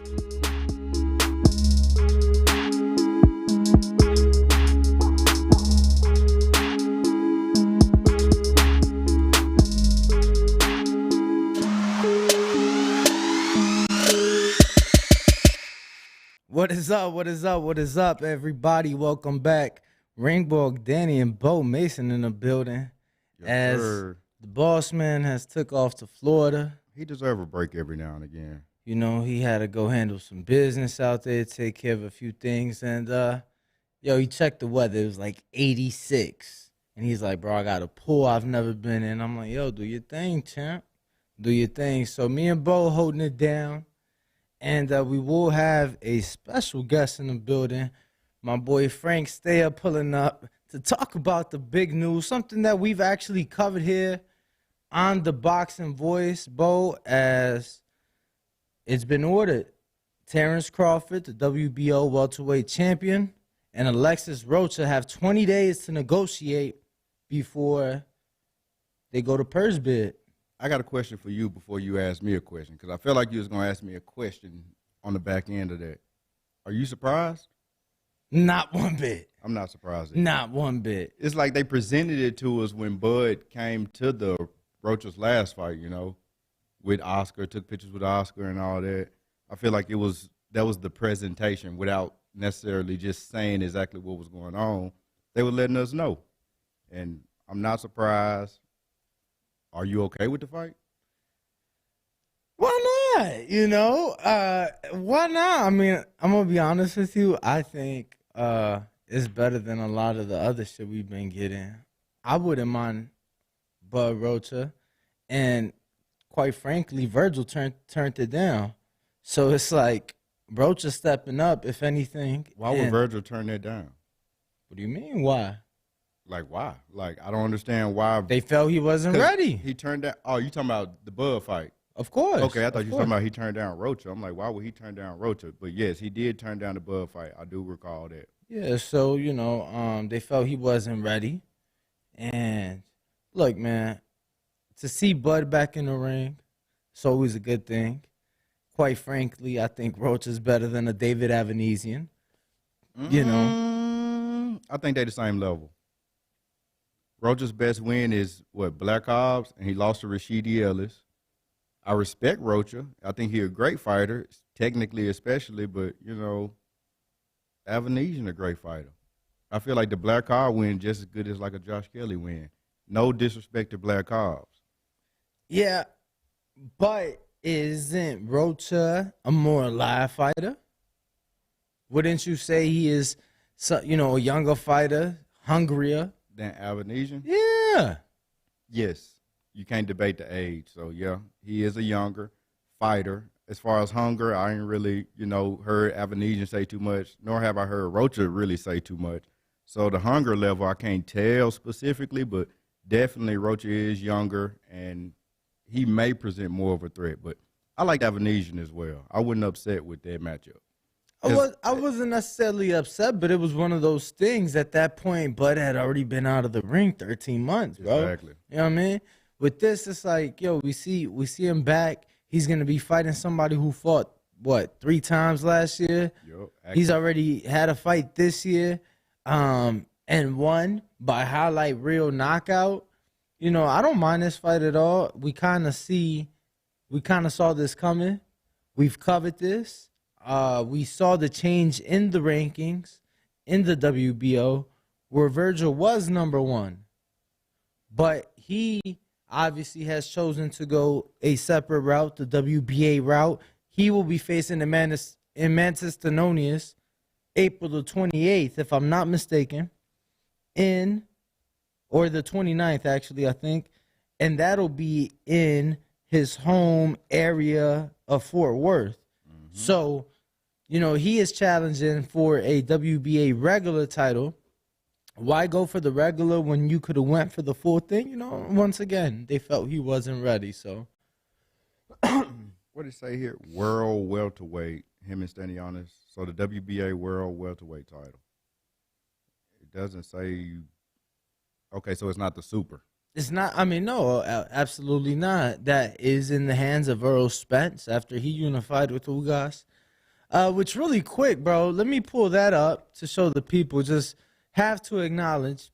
What is up? What is up? What is up, everybody? Welcome back. Ringborg, Danny, and Bo Mason in the building. Yes, as sir. the boss man has took off to Florida. He deserves a break every now and again. You know, he had to go handle some business out there, take care of a few things. And, he checked the weather. It was like 86. And he's like, bro, I got a pool I've never been in. I'm like, yo, do your thing, champ. Do your thing. So me and Bo holding it down. And we will have a special guest in the building. My boy Frank Steyer pulling up to talk about the big news, something that we've actually covered here on the Boxing Voice, Bo, as it's been ordered. Terence Crawford, the WBO welterweight champion, and Alexis Rocha have 20 days to negotiate before they go to purse bid. I got a question for you before you ask me a question, because I feel like you was going to ask me a question on the back end of that. Are you surprised? Not one bit. I'm not surprised. Not one bit. It's like they presented it to us when Bud came to the Rocha's last fight, with Oscar, took pictures with Oscar and all that. I feel like that was the presentation without necessarily just saying exactly what was going on. They were letting us know. And I'm not surprised. Are you okay with the fight? Why not? Why not? I mean, I'm going to be honest with you. I think it's better than a lot of the other shit we've been getting. I wouldn't mind Bud Rocha. And quite frankly, Virgil turned it down. So it's like Rocha stepping up, if anything. Why would Virgil turn that down? What do you mean, why? Like, why? Like, I don't understand why. They felt he wasn't ready. He turned down. Oh, you talking about the Bud fight? Of course. Okay, I thought you were talking about he turned down Rocha. I'm like, why would he turn down Rocha? But yes, he did turn down the Bud fight. I do recall that. Yeah, so, they felt he wasn't ready. And look, man, to see Bud back in the ring, it's always a good thing. Quite frankly, I think Rocha's better than a David Avanesian. I think they're the same level. Rocha's best win is, Black Ops, and he lost to Rashidi Ellis. I respect Rocha. I think he's a great fighter, technically especially, but, Avanesian a great fighter. I feel like the Black Ops win just as good as like a Josh Kelly win. No disrespect to Black Ops. Yeah, but isn't Rocha a more alive fighter? Wouldn't you say he is, a younger fighter, hungrier? Than Avanesian? Yeah. Yes. You can't debate the age. So, yeah, he is a younger fighter. As far as hunger, I ain't really, heard Avanesian say too much, nor have I heard Rocha really say too much. So the hunger level, I can't tell specifically, but definitely Rocha is younger, and he may present more of a threat. But I like Avanesian as well. I wasn't upset with that matchup. I wasn't necessarily upset, but it was one of those things. At that point, Bud had already been out of the ring 13 months, bro. Exactly. You know what I mean? With this, it's like, we see him back. He's going to be fighting somebody who fought, 3 times last year? Yep. He's already had a fight this year and won by highlight reel knockout. I don't mind this fight at all. We kind of saw this coming. We've covered this. We saw the change in the rankings in the WBO where Virgil was number 1. But he obviously has chosen to go a separate route, the WBA route. He will be facing Mantis Thenonius April the 28th, if I'm not mistaken, or the 29th, actually, I think. And that'll be in his home area of Fort Worth. Mm-hmm. So, he is challenging for a WBA regular title. Why go for the regular when you could have went for the full thing? Once again, they felt he wasn't ready. So, what did it say here? World welterweight, him and Stanionis. So the WBA world welterweight title. It doesn't say. Okay, so it's not the super. It's not. No, absolutely not. That is in the hands of Errol Spence after he unified with Ugas. Which really quick, bro. Let me pull that up to show the people. Just have to acknowledge,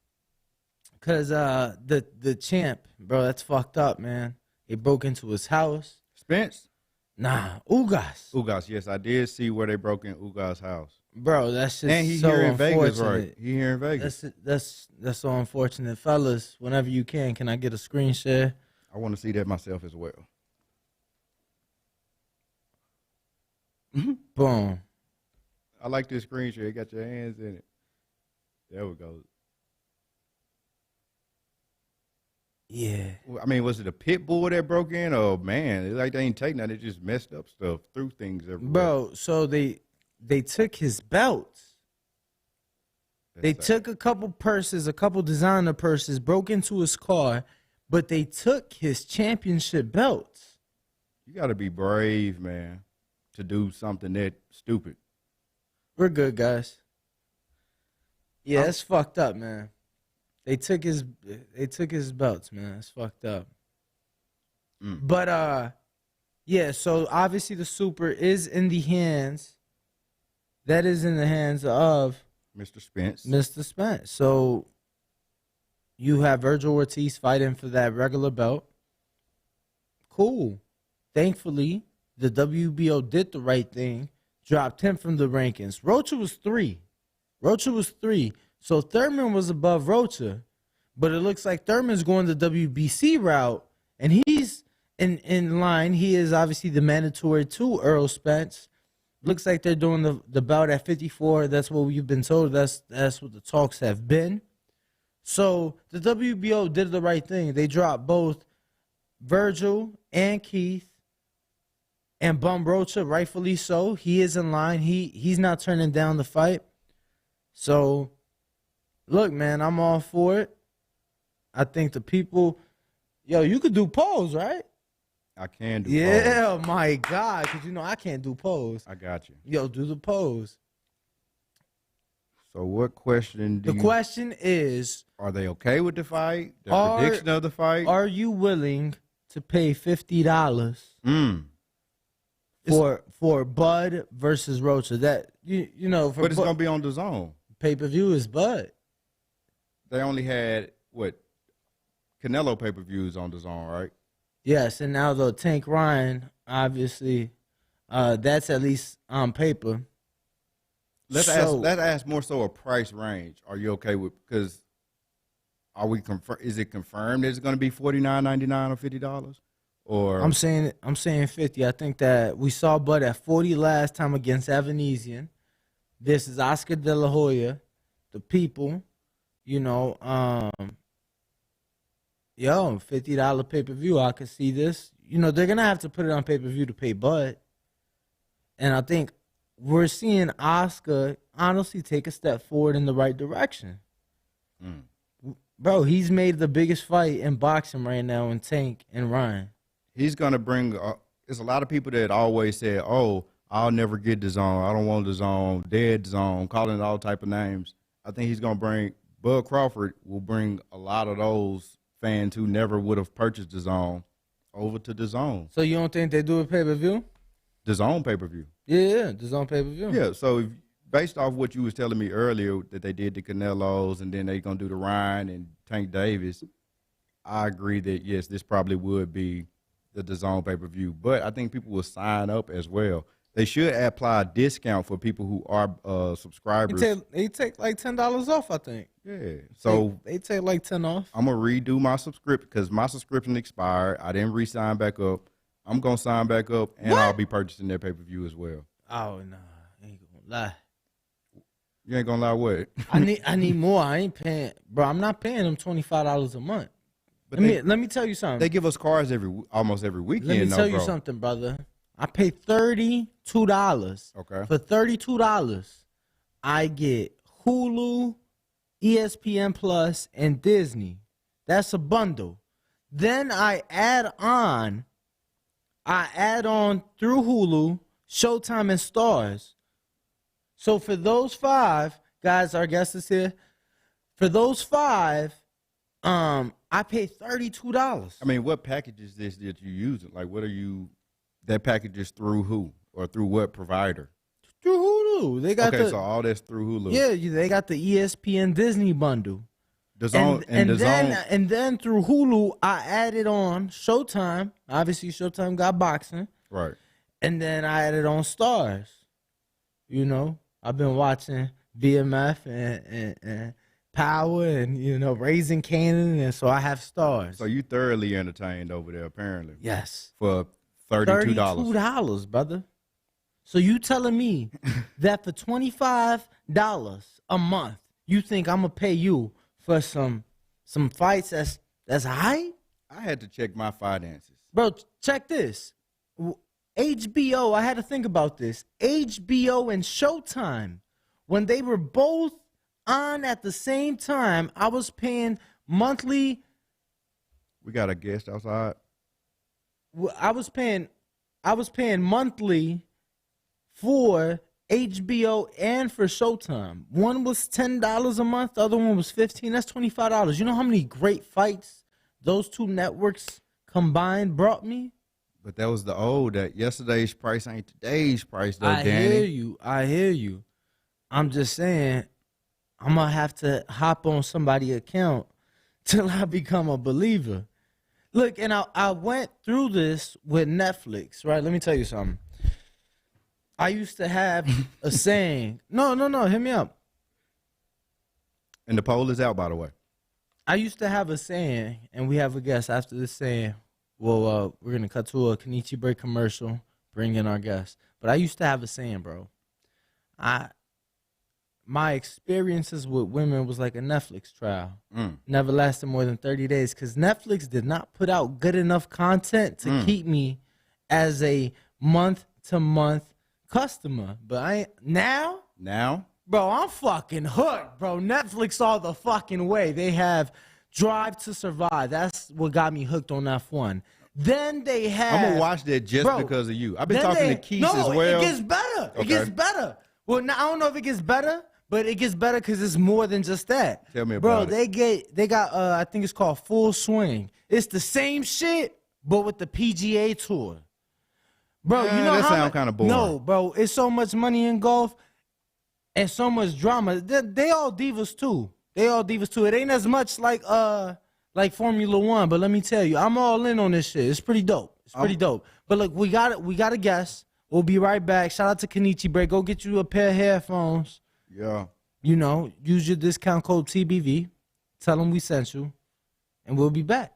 cause the champ, bro, that's fucked up, man. They broke into his house. Spence? Nah, Ugas. Ugas, yes, I did see where they broke in Ugas' house. Bro, that's just And he so here in unfortunate. Vegas, right? He here in Vegas. That's so unfortunate, fellas. Whenever you can I get a screen share? I want to see that myself as well. Boom. I like this screen share. You got your hands in it. There we go. Yeah. I mean, was it a pit bull that broke in? Oh man, it's like they ain't take nothing. They just messed up stuff, threw things everywhere. Bro, so they took his belts. They took a couple purses, a couple designer purses, broke into his car, but they took his championship belts. You got to be brave, man, to do something that stupid. We're good, guys. Yeah, it's fucked up, man. They took his belts, man. It's fucked up. But yeah, so obviously the super is in the hands. That is in the hands of Mr. Spence. Mr. Spence. So you have Virgil Ortiz fighting for that regular belt. Cool. Thankfully, the WBO did the right thing, dropped him from the rankings. Rocha was 3. So Thurman was above Rocha, but it looks like Thurman's going the WBC route, and he's in line. He is obviously the mandatory to Earl Spence. Looks like they're doing the bout at 54. That's what we've been told. That's what the talks have been. So the WBO did the right thing. They dropped both Virgil and Keith and bum Rocha, rightfully so. He is in line. He's not turning down the fight. So, look, man, I'm all for it. I think the people, you could do pose, right? I can do Yeah, pose. my God, because I can't do pose. I got you. Do the pose. So what question The question is, are they okay with the fight? The prediction of the fight? Are you willing to pay $50 for Bud versus Rocha? That but it's gonna be on the zone. Pay-per-view is Bud. They only had Canelo pay-per-views on the zone, right? Yes, and now the Tank Ryan, obviously, that's at least on paper. Let's ask more so a price range. Are you okay with? Because is it confirmed that it's going to be $49.99 or $50? Or I'm saying 50. I think that we saw Bud at 40 last time against Evanesian. This is Oscar De La Hoya, the people, $50 pay-per-view. I could see this. They're going to have to put it on pay-per-view to pay Bud. And I think we're seeing Oscar honestly take a step forward in the right direction. Bro, he's made the biggest fight in boxing right now in Tank and Ryan. He's going to bring there's a lot of people that always say, oh, I'll never get the zone. I don't want the zone, dead zone, calling it all type of names. I think he's going to bring, Bud Crawford will bring a lot of those fans who never would have purchased the zone over to the zone. So you don't think they do a pay-per-view? The zone pay-per-view. Yeah, the zone pay-per-view. Yeah, so based off what you was telling me earlier that they did the Canelos and then they going to do the Ryan and Tank Davis, I agree that, yes, this probably would be the zone pay-per-view. But I think people will sign up as well. They should apply a discount for people who are subscribers. They take like $10 off, I think. Yeah. So they take like 10 off. I'm going to redo my subscription because my subscription expired. I didn't re-sign back up. I'm going to sign back up, and I'll be purchasing their pay-per-view as well. Oh, no. I ain't going to lie. You ain't going to lie what? I need more. I ain't paying. Bro, I'm not paying them $25 a month. But let me tell you something. They give us cars almost every weekend. Let me tell you something, brother. I pay $32. Okay. For $32, I get Hulu, ESPN Plus, and Disney. That's a bundle. Then I add on through Hulu, Showtime, and Stars. So for those 5, guys, our guest is here. For those 5, I pay $32. I mean, what package is this that you're using? Like, what are you? That package is through who or through what provider? Through Hulu. They got Okay, so all that's through Hulu. Yeah, they got the ESPN Disney bundle. And then through Hulu, I added on Showtime. Obviously, Showtime got boxing. Right. And then I added on Stars. You know, I've been watching BMF and Power and, you know, Raising Canaan. And so I have Stars. So you thoroughly entertained over there, apparently. Yes. For $32. $32, brother. So you telling me that for $25 a month, you think I'm going to pay you for some fights that's high? I had to check my finances. Bro, check this. HBO, I had to think about this. HBO and Showtime, when they were both on at the same time, I was paying monthly. We got a guest outside. I was paying monthly for HBO and for Showtime. One was $10 a month, the other one was $15. That's $25. You know how many great fights those two networks combined brought me? But that was the old, that yesterday's price ain't today's price, though, I Danny. I hear you. I'm just saying, I'm going to have to hop on somebody's account till I become a believer. Look, and I went through this with Netflix, right? Let me tell you something. I used to have a saying. No, hit me up. And the poll is out, by the way. I used to have a saying, and we have a guest after this saying. Well, we're going to cut to a Kenichi break commercial, bring in our guest. But I used to have a saying, bro. My experiences with women was like a Netflix trial. Never lasted more than 30 days because Netflix did not put out good enough content to keep me as a month-to-month customer. But now, bro, I'm fucking hooked, bro. Netflix all the fucking way. They have Drive to Survive. That's what got me hooked on F1. Then they have. I'm gonna watch that just because of you. I've been talking to Keith as well. It gets better. Okay. It gets better. Well, now, I don't know if it gets better, but it gets better because it's more than just that. Tell me about it. They got I think it's called Full Swing. It's the same shit, but with the PGA Tour. Bro, you know that sounds kind of boring. No, bro, it's so much money in golf and so much drama. They all divas too. It ain't as much like Formula One, but let me tell you, I'm all in on this shit. It's pretty dope. But look, we got a guest. We'll be right back. Shout out to Kenichi Break. Go get you a pair of headphones. Yeah. You know, use your discount code TBV. Tell them we sent you, and we'll be back.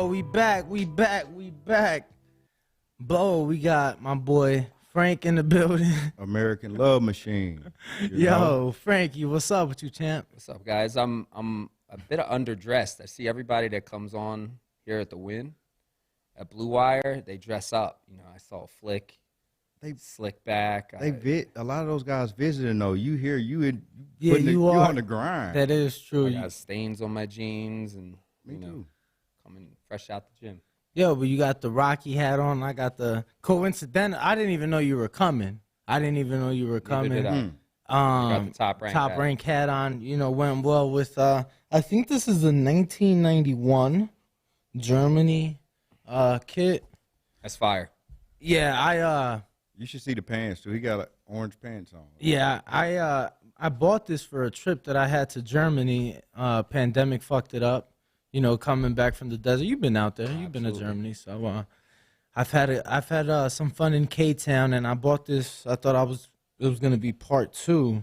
Yo, we back. Bo, we got my boy Frank in the building. American Love Machine. Yo, Frankie, what's up with you, champ? What's up, guys? I'm a bit underdressed. I see everybody that comes on here at the Win, at Blue Wire, they dress up. You know, I saw Flick, they slick back. A lot of those guys visiting though. You here, you you on the grind. That is true. I got stains on my jeans and Me too. coming fresh out the gym. Yo, but you got the Rocky hat on. I got the coincidental. I didn't even know you were coming. Neither did I. Got the top rank hat on. You know, went well with. I think this is the 1991 Germany kit. That's fire. Yeah, You should see the pants too. He got like, orange pants on. Yeah, I bought this for a trip that I had to Germany. Pandemic fucked it up. You know, coming back from the desert. You've been out there. You've been to Germany, so I've had some fun in K-Town, and I bought this. I thought it was gonna be part 2,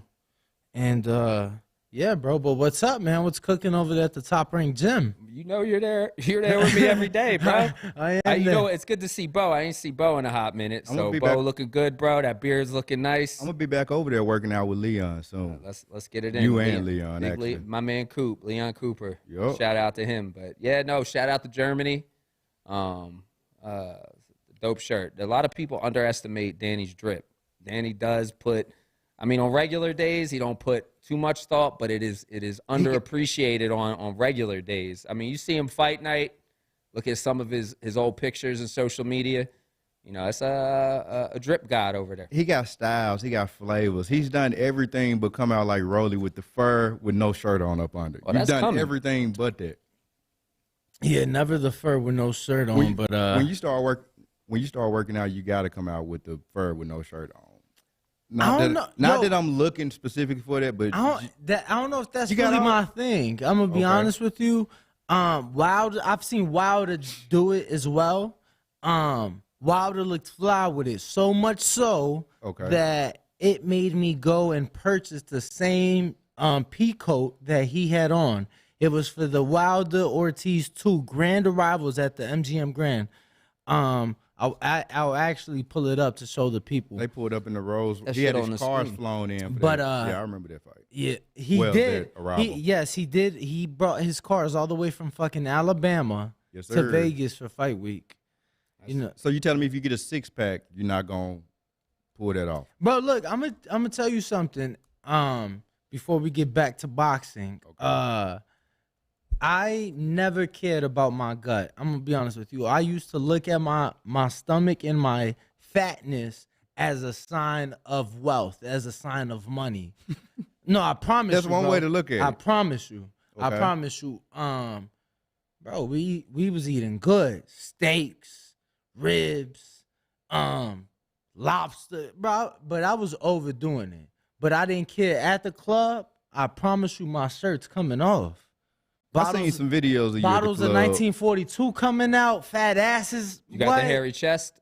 and yeah, bro. But what's up, man? What's cooking over there at the Top Rank Gym? You know you're there. You're there with me every day, bro. I am. You know, it's good to see Bo. I ain't see Bo in a hot minute. So Bo looking good, bro. That beard's looking nice. I'm gonna be back over there working out with Leon soon. Let's get it in. You and Leon, actually. My man Coop, Leon Cooper. Yep. Shout out to him. But yeah, no, shout out to Germany. Dope shirt. A lot of people underestimate Danny's drip. Danny does put, I mean, on regular days, he don't put too much thought, but it is underappreciated on regular days. I mean, you see him fight night, look at some of his old pictures and social media. You know, it's a drip god over there. He got styles. He got flavors. He's done everything but come out like Rolly with the fur with no shirt on up under. Well, You've done coming. everything but that. Yeah, never the fur with no shirt on. But when you start working out, you got to come out with the fur with no shirt on. Not that I'm looking specifically for that, but I don't know if that's really my thing. I'm gonna be honest with you. Wilder, I've seen Wilder do it as well. Wilder looked fly with it, so much so that it made me go and purchase the same pea coat that he had on. It was for the Wilder Ortiz 2 Grand Arrivals at the MGM Grand. I'll actually pull it up to show the people. They pulled up in the rows. He had his cars flown in. But yeah, I remember that fight. Yeah, he did. Yes, he did. He brought his cars all the way from fucking Alabama to Vegas for fight week. You know. So you telling me if you get a 6-pack, you're not gonna pull that off? Bro, look, I'm gonna tell you something. Before we get back to boxing, I never cared about my gut. I'm gonna be honest with you. I used to look at my stomach and my fatness as a sign of wealth, as a sign of money. No, I promise you. That's one way to look at it. I promise you. I promise you. Bro, we was eating good. Steaks, ribs, lobster, bro. But I was overdoing it. But I didn't care. At the club, I promise you my shirt's coming off. I seen some videos of you bottles of 1942 coming out, fat asses. You got the hairy chest?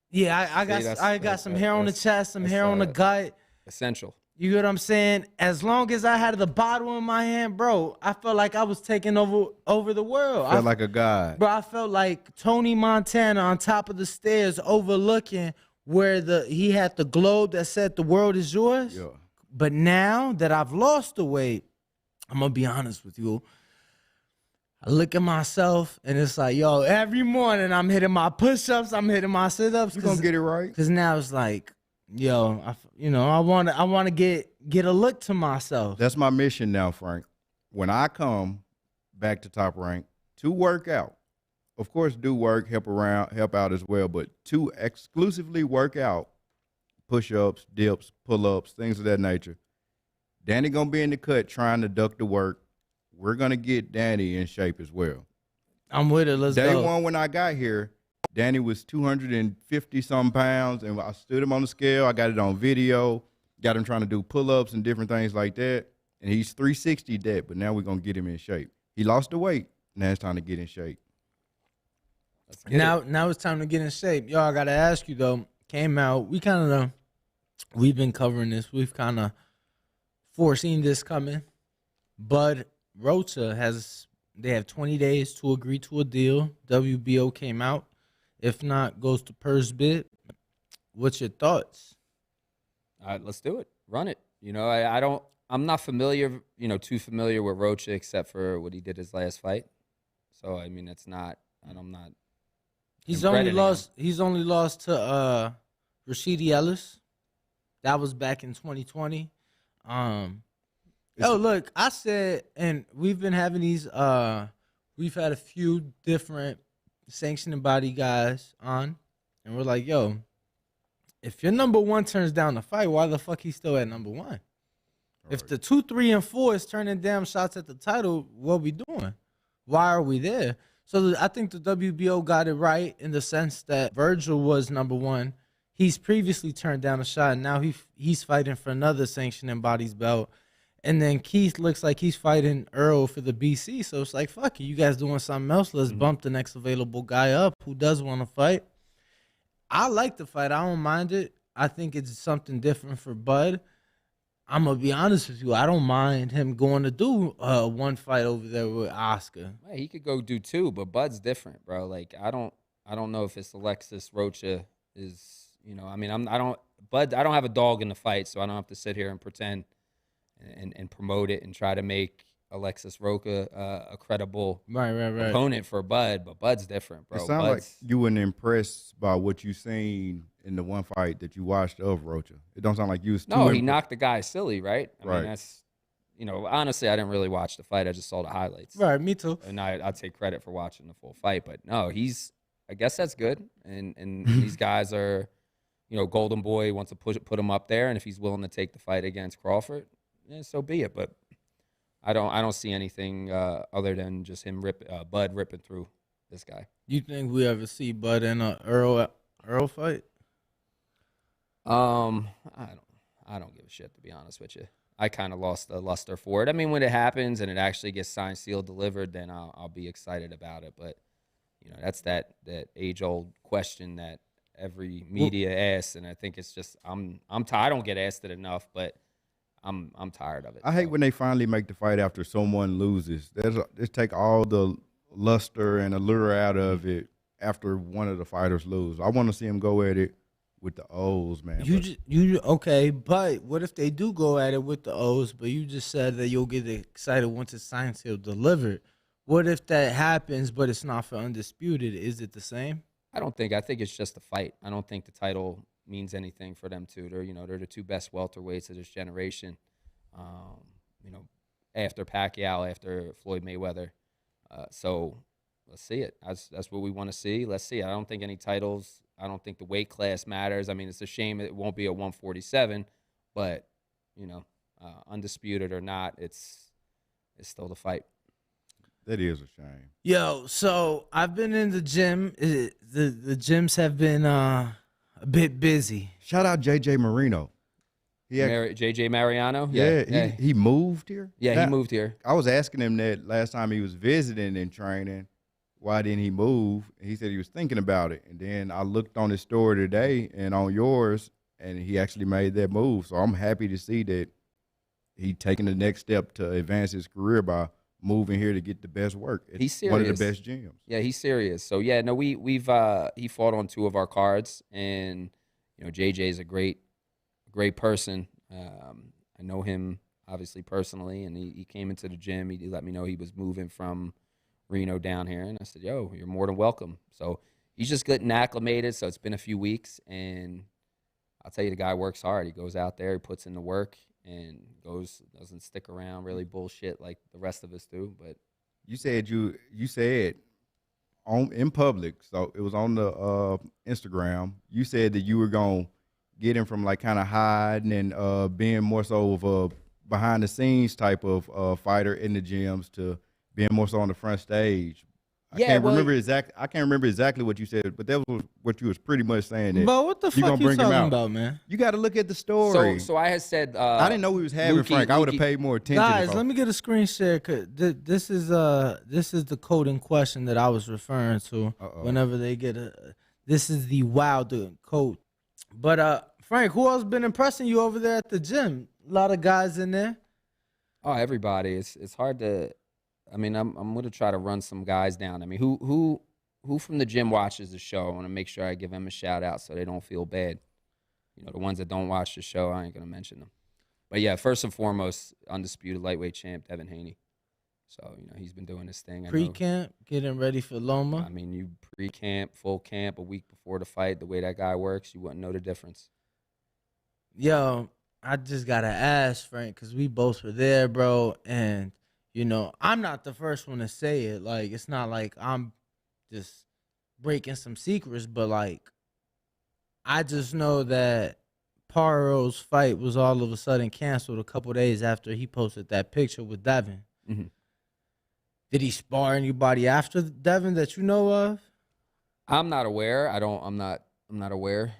Yeah, I got some hair on the chest, some hair on the gut. Essential. You get what I'm saying? As long as I had the bottle in my hand, bro, I felt like I was taking over the world. Felt like a god. Bro, I felt like Tony Montana on top of the stairs overlooking where he had the globe that said the world is yours. Yeah. But now that I've lost the weight, I'm going to be honest with you. I look at myself, and it's like, yo, every morning I'm hitting my push-ups, I'm hitting my sit-ups. You gonna get it right? Because now it's like, yo, I want to get a look to myself. That's my mission now, Frank. When I come back to Top Rank to work out, of course, do work, help out as well, but to exclusively work out, push-ups, dips, pull-ups, things of that nature. Danny gonna be in the cut trying to duck the work. We're going to get Danny in shape as well. I'm with it. Let's go. Day one when I got here, Danny was 250-some pounds, and I stood him on the scale. I got it on video, got him trying to do pull-ups and different things like that, and he's 360 that, but now we're going to get him in shape. He lost the weight. Now it's time to get in shape. Now it's time to get in shape. Yo, I got to ask you, though, came out, we've been covering this. We've kind of foreseen this coming. Bud Rocha has They have 20 days to agree to a deal. WBO came out. If not, goes to purse bid. What's your thoughts? All right, let's do it. Run it. I'm not familiar, too familiar with Rocha except for what he did his last fight. So, I mean, it's not, and I'm not. He's only lost to Rashidi Ellis. That was back in 2020. Look, I said, and we've been having these, we've had a few different sanctioning body guys on, and we're like, yo, if your number one turns down the fight, why the fuck he still at number one? Right. If the 2, 3, and 4 is turning damn shots at the title, what we doing? Why are we there? So I think the WBO got it right in the sense that Virgil was number one. He's previously turned down a shot, and now he's fighting for another sanctioning body's belt. And then Keith looks like he's fighting Earl for the BC. So it's like, fuck it, you guys doing something else. Let's bump the next available guy up who does want to fight. I like the fight. I don't mind it. I think it's something different for Bud. I'm going to be honest with you. I don't mind him going to do one fight over there with Oscar. Well, he could go do 2, but Bud's different, bro. Like, I don't know if it's Alexis Rocha is, I don't have a dog in the fight, so I don't have to sit here and pretend and promote it and try to make Alexis Rocha a credible opponent for Bud, but Bud's different, bro. It sounds like you weren't impressed by what you seen in the one fight that you watched of Rocha. It don't sound like you was too No, he knocked the guy silly, right? I mean, that's, honestly, I didn't really watch the fight. I just saw the highlights. Right, me too. And I'd take credit for watching the full fight, but no, I guess that's good. And these guys are, Golden Boy wants to put him up there, and if he's willing to take the fight against Crawford, yeah, so be it. But I don't see anything other than just him Bud ripping through this guy. You think we ever see Bud in a Earl fight? I don't give a shit, to be honest with you. I kind of lost the luster for it. I mean, when it happens and it actually gets signed, sealed, delivered, then I'll be excited about it. But that's that age old question that every media asks, and I think it's just I'm tired. I don't get asked it enough, but I'm tired of it. I hate when they finally make the fight after someone loses. They take all the luster and allure out of it after one of the fighters lose. I want to see him go at it with the O's, man. Okay, but what if they do go at it with the O's, but you just said that you'll get excited once it's signed, sealed, delivered. What if that happens, but it's not for undisputed? Is it the same? I think it's just a fight. I don't think the title means anything for them two. They're the two best welterweights of this generation. After Pacquiao, after Floyd Mayweather. So let's see it. That's what we want to see. Let's see. I don't think any titles. I don't think the weight class matters. I mean, it's a shame it won't be a 147, but undisputed or not, it's still the fight. That is a shame. Yo, so I've been in the gym. The gyms have been a bit busy. Shout out JJ Marino. JJ Mariano? Yeah. He moved here? Yeah, he moved here. I was asking him that last time he was visiting and training. Why didn't he move? He said he was thinking about it. And then I looked on his story today and on yours, and he actually made that move. So I'm happy to see that he taking the next step to advance his career by moving here to get the best work. He's serious. One of the best gyms. Yeah, he's serious. So yeah, no, we've he fought on 2 of our cards, and JJ is a great person. I know him obviously personally, and he came into the gym. He let me know he was moving from Reno down here, and I said, yo, you're more than welcome. So he's just getting acclimated. So it's been a few weeks, and I'll tell you, the guy works hard. He goes out there, he puts in the work, and doesn't stick around really bullshit like the rest of us do. But you said in public, so it was on the Instagram. You said that you were gonna get him from like kind of hiding and being more so of a behind the scenes type of fighter in the gyms to being more so on the front stage. I can't remember exactly what you said, but that was what you was pretty much saying. That but what the fuck you talking about, man? You got to look at the story. So I had said I didn't know we was having Frank. I would have paid more attention. Guys, let me get a screen share. Cause this is the code in question that I was referring to. Whenever they get this is the Wilder code. But Frank, who else been impressing you over there at the gym? A lot of guys in there. Oh, everybody. It's hard to. I mean, I'm gonna try to run some guys down. I mean, who from the gym watches the show? I want to make sure I give them a shout out so they don't feel bad. You know, the ones that don't watch the show, I ain't gonna mention them. But yeah, first and foremost, undisputed lightweight champ Devin Haney. So you know he's been doing this thing. Pre-camp, getting ready for Loma. I mean, you pre-camp, full camp, a week before the fight. The way that guy works, you wouldn't know the difference. Yo, I just gotta ask Frank because we both were there, bro. And you know, I'm not the first one to say it. Like, it's not like I'm just breaking some secrets, but like, I just know that Paro's fight was all of a sudden canceled a couple days after he posted that picture with Devin. Mm-hmm. Did he spar anybody after Devin that you know of? I'm not aware. I'm not aware.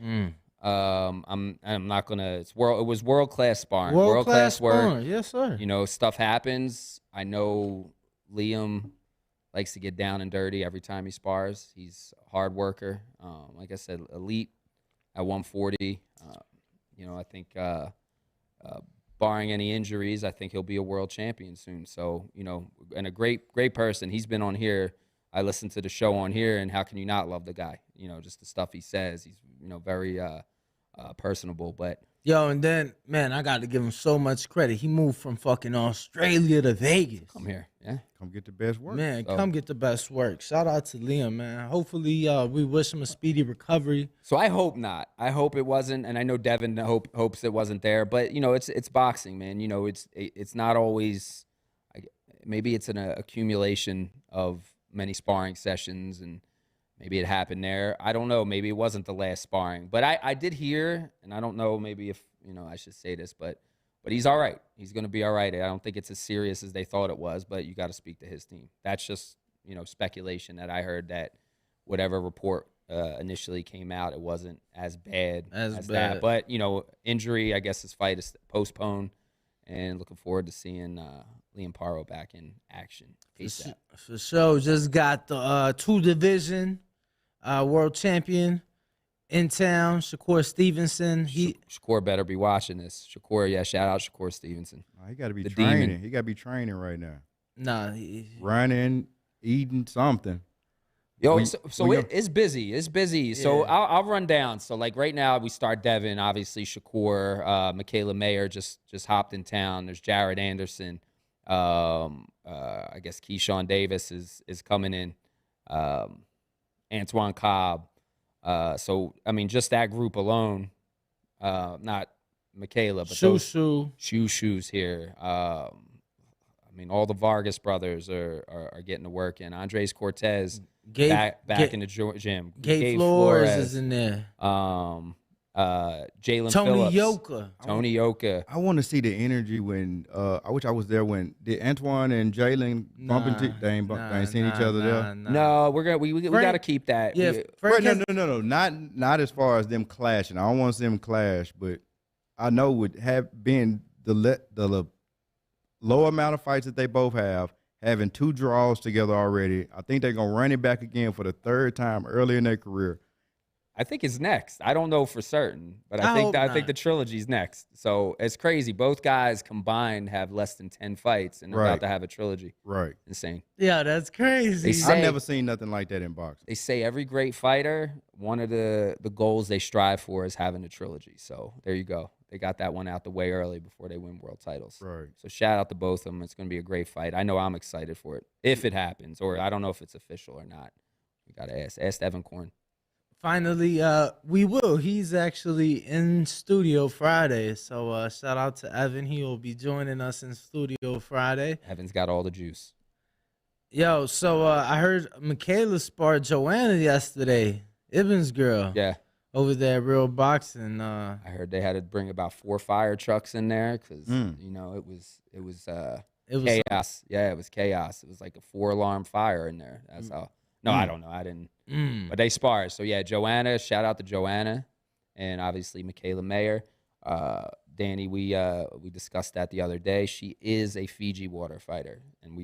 I'm not gonna. It was world class sparring. World class sparring. Yes, sir. You know, stuff happens. I know Liam likes to get down and dirty every time he spars. He's a hard worker. Like I said, elite at 140. You know, I think barring any injuries, I think he'll be a world champion soon. So, you know, and a great person. He's been on here. I listened to the show on here, and how can you not love the guy? You know, just the stuff he says. He's, you know, very personable. But yo, and then, man, I got to give him so much credit. He moved from fucking Australia to Vegas. come here, yeah. Come get the best work. Man, come get the best work. Shout out to Liam, man. Hopefully, we wish him a speedy recovery. So I hope not. I hope it wasn't, and I know Devin hopes it wasn't there. But you know, it's boxing, man. You know, it's not always. Maybe it's an accumulation of many sparring sessions, and maybe it happened there. I don't know. Maybe it wasn't the last sparring, but I did hear, and I don't know. Maybe if you know, I should say this, but he's all right. He's going to be all right. I don't think it's as serious as they thought it was, but you got to speak to his team. That's just, you know, speculation that I heard, that whatever report initially came out, it wasn't as bad as that. But, you know, injury, I guess his fight is postponed, and looking forward to seeing Liam Paro back in action. For sure. Just got the two-division world champion in town, Shakur Stevenson. Shakur better be watching this. Shakur, yeah, shout out Shakur Stevenson. He got to be training. Demon. He got to be training right now. Nah, running, eating something. Yo, it's busy. It's busy. Yeah. So I'll run down. So like right now we start Devin, obviously Shakur, Michaela Mayer just hopped in town. There's Jared Anderson. I guess Keyshawn Davis is coming in. Antoine Cobb. So I mean, just that group alone, not Michaela, but Shoes here. I mean, all the Vargas brothers are getting to work in. Andres Cortez back in the gym. Gabe Flores is in there. Jalen Tony Phillips. Tony Yoka. I want to see the energy when I wish I was there when did Antoine and Jalen bump into they ain't seen each other there. No, we got to keep that. Yeah, no, not as far as them clashing. I don't want to see them clash, but I know with been the low amount of fights that they both have, having 2 draws together already. I think they're gonna run it back again for the 3rd time early in their career. I think it's next. I don't know for certain, but I think the trilogy's next. So it's crazy. Both guys combined have less than 10 fights, and they're about to have a trilogy. Right. Insane. Yeah, that's crazy. I've never seen nothing like that in boxing. They say every great fighter, one of the goals they strive for is having a trilogy. So there you go. They got that one out the way early before they win world titles. Right. So shout out to both of them. It's going to be a great fight. I know I'm excited for it if it happens, or I don't know if it's official or not. We got to ask Evan Korn. Finally, we will. He's actually in studio Friday. So shout out to Evan. He will be joining us in studio Friday. Evan's got all the juice. Yo, so I heard Michaela sparred Joanna yesterday. Ibn's girl. Yeah. Over there at Real Boxing. I heard they had to bring about 4 fire trucks in there because, you know, it was chaos. Yeah, it was chaos. It was like a 4-alarm fire in there. That's how. No, I don't know. I didn't. But they sparred. So, yeah, Joanna, shout out to Joanna, and obviously Michaela Mayer. Danny, we discussed that the other day. She is a Fiji water fighter. And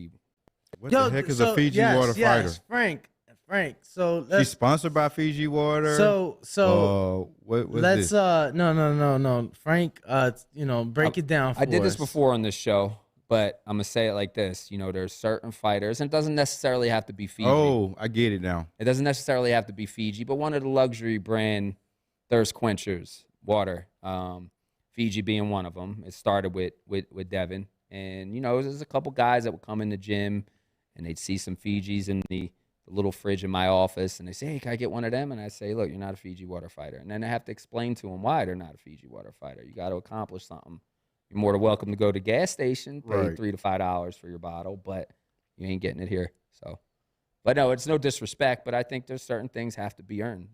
What the heck is a Fiji water fighter? Frank. So she's sponsored by Fiji Water. So what's let's this? No. Frank, you know, break it down for us. I did this before on this show. But I'm gonna say it like this: there's certain fighters, and it doesn't necessarily have to be Fiji. Oh, I get it now. It doesn't necessarily have to be Fiji, but one of the luxury brand thirst quenchers, water. Fiji being one of them. It started with Devin, and there's a couple guys that would come in the gym, and they'd see some Fijis in the little fridge in my office, and they say, "Hey, can I get one of them?" And I say, "Look, you're not a Fiji water fighter." And then I have to explain to them why they're not a Fiji water fighter. You got to accomplish something. You're more than welcome to go to the gas station, pay Right. $3 to $5 for your bottle, but you ain't getting it here. So, but no, it's no disrespect, but I think there's certain things have to be earned.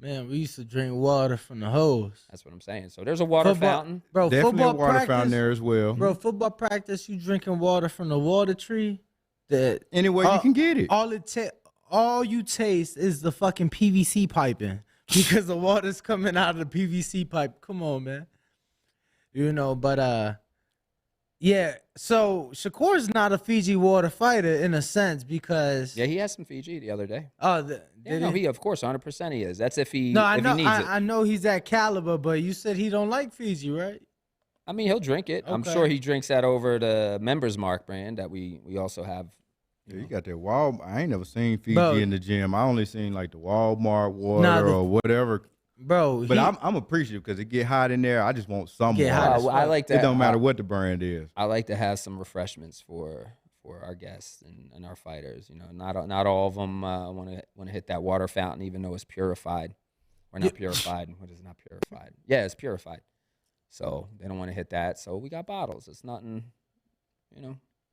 Man, we used to drink water from the hose. That's what I'm saying. So there's a water fountain. Bro, Definitely a football water practice, fountain there as well. Bro, football practice, you drinking water from the water tree. That Any way you can get it. All you taste is the fucking PVC piping because the water's coming out of the PVC pipe. Come on, man. But yeah. So Shakur's not a Fiji water fighter in a sense because Yeah, he had some Fiji the other day. he Of course, 100% he is. That's if he no, I if know he needs it. I know he's that caliber, but you said he don't like Fiji, right? I mean, he'll drink it. I'm Okay. sure he drinks that over the Members Mark brand that we also have. Yeah, you got that Walmart. I ain't never seen Fiji Bro. in the gym. I only seen like the Walmart water Nah, or whatever. Bro, But I'm appreciative because it get hot in there. I just want some Get water. hot as I like It that. don't matter what the brand is. I like to have some refreshments for our guests and our fighters. Not all of them want to hit that water fountain, even though it's purified. Or not purified. What is not purified? Yeah, it's purified. So they don't want to hit that. So we got bottles. It's nothing.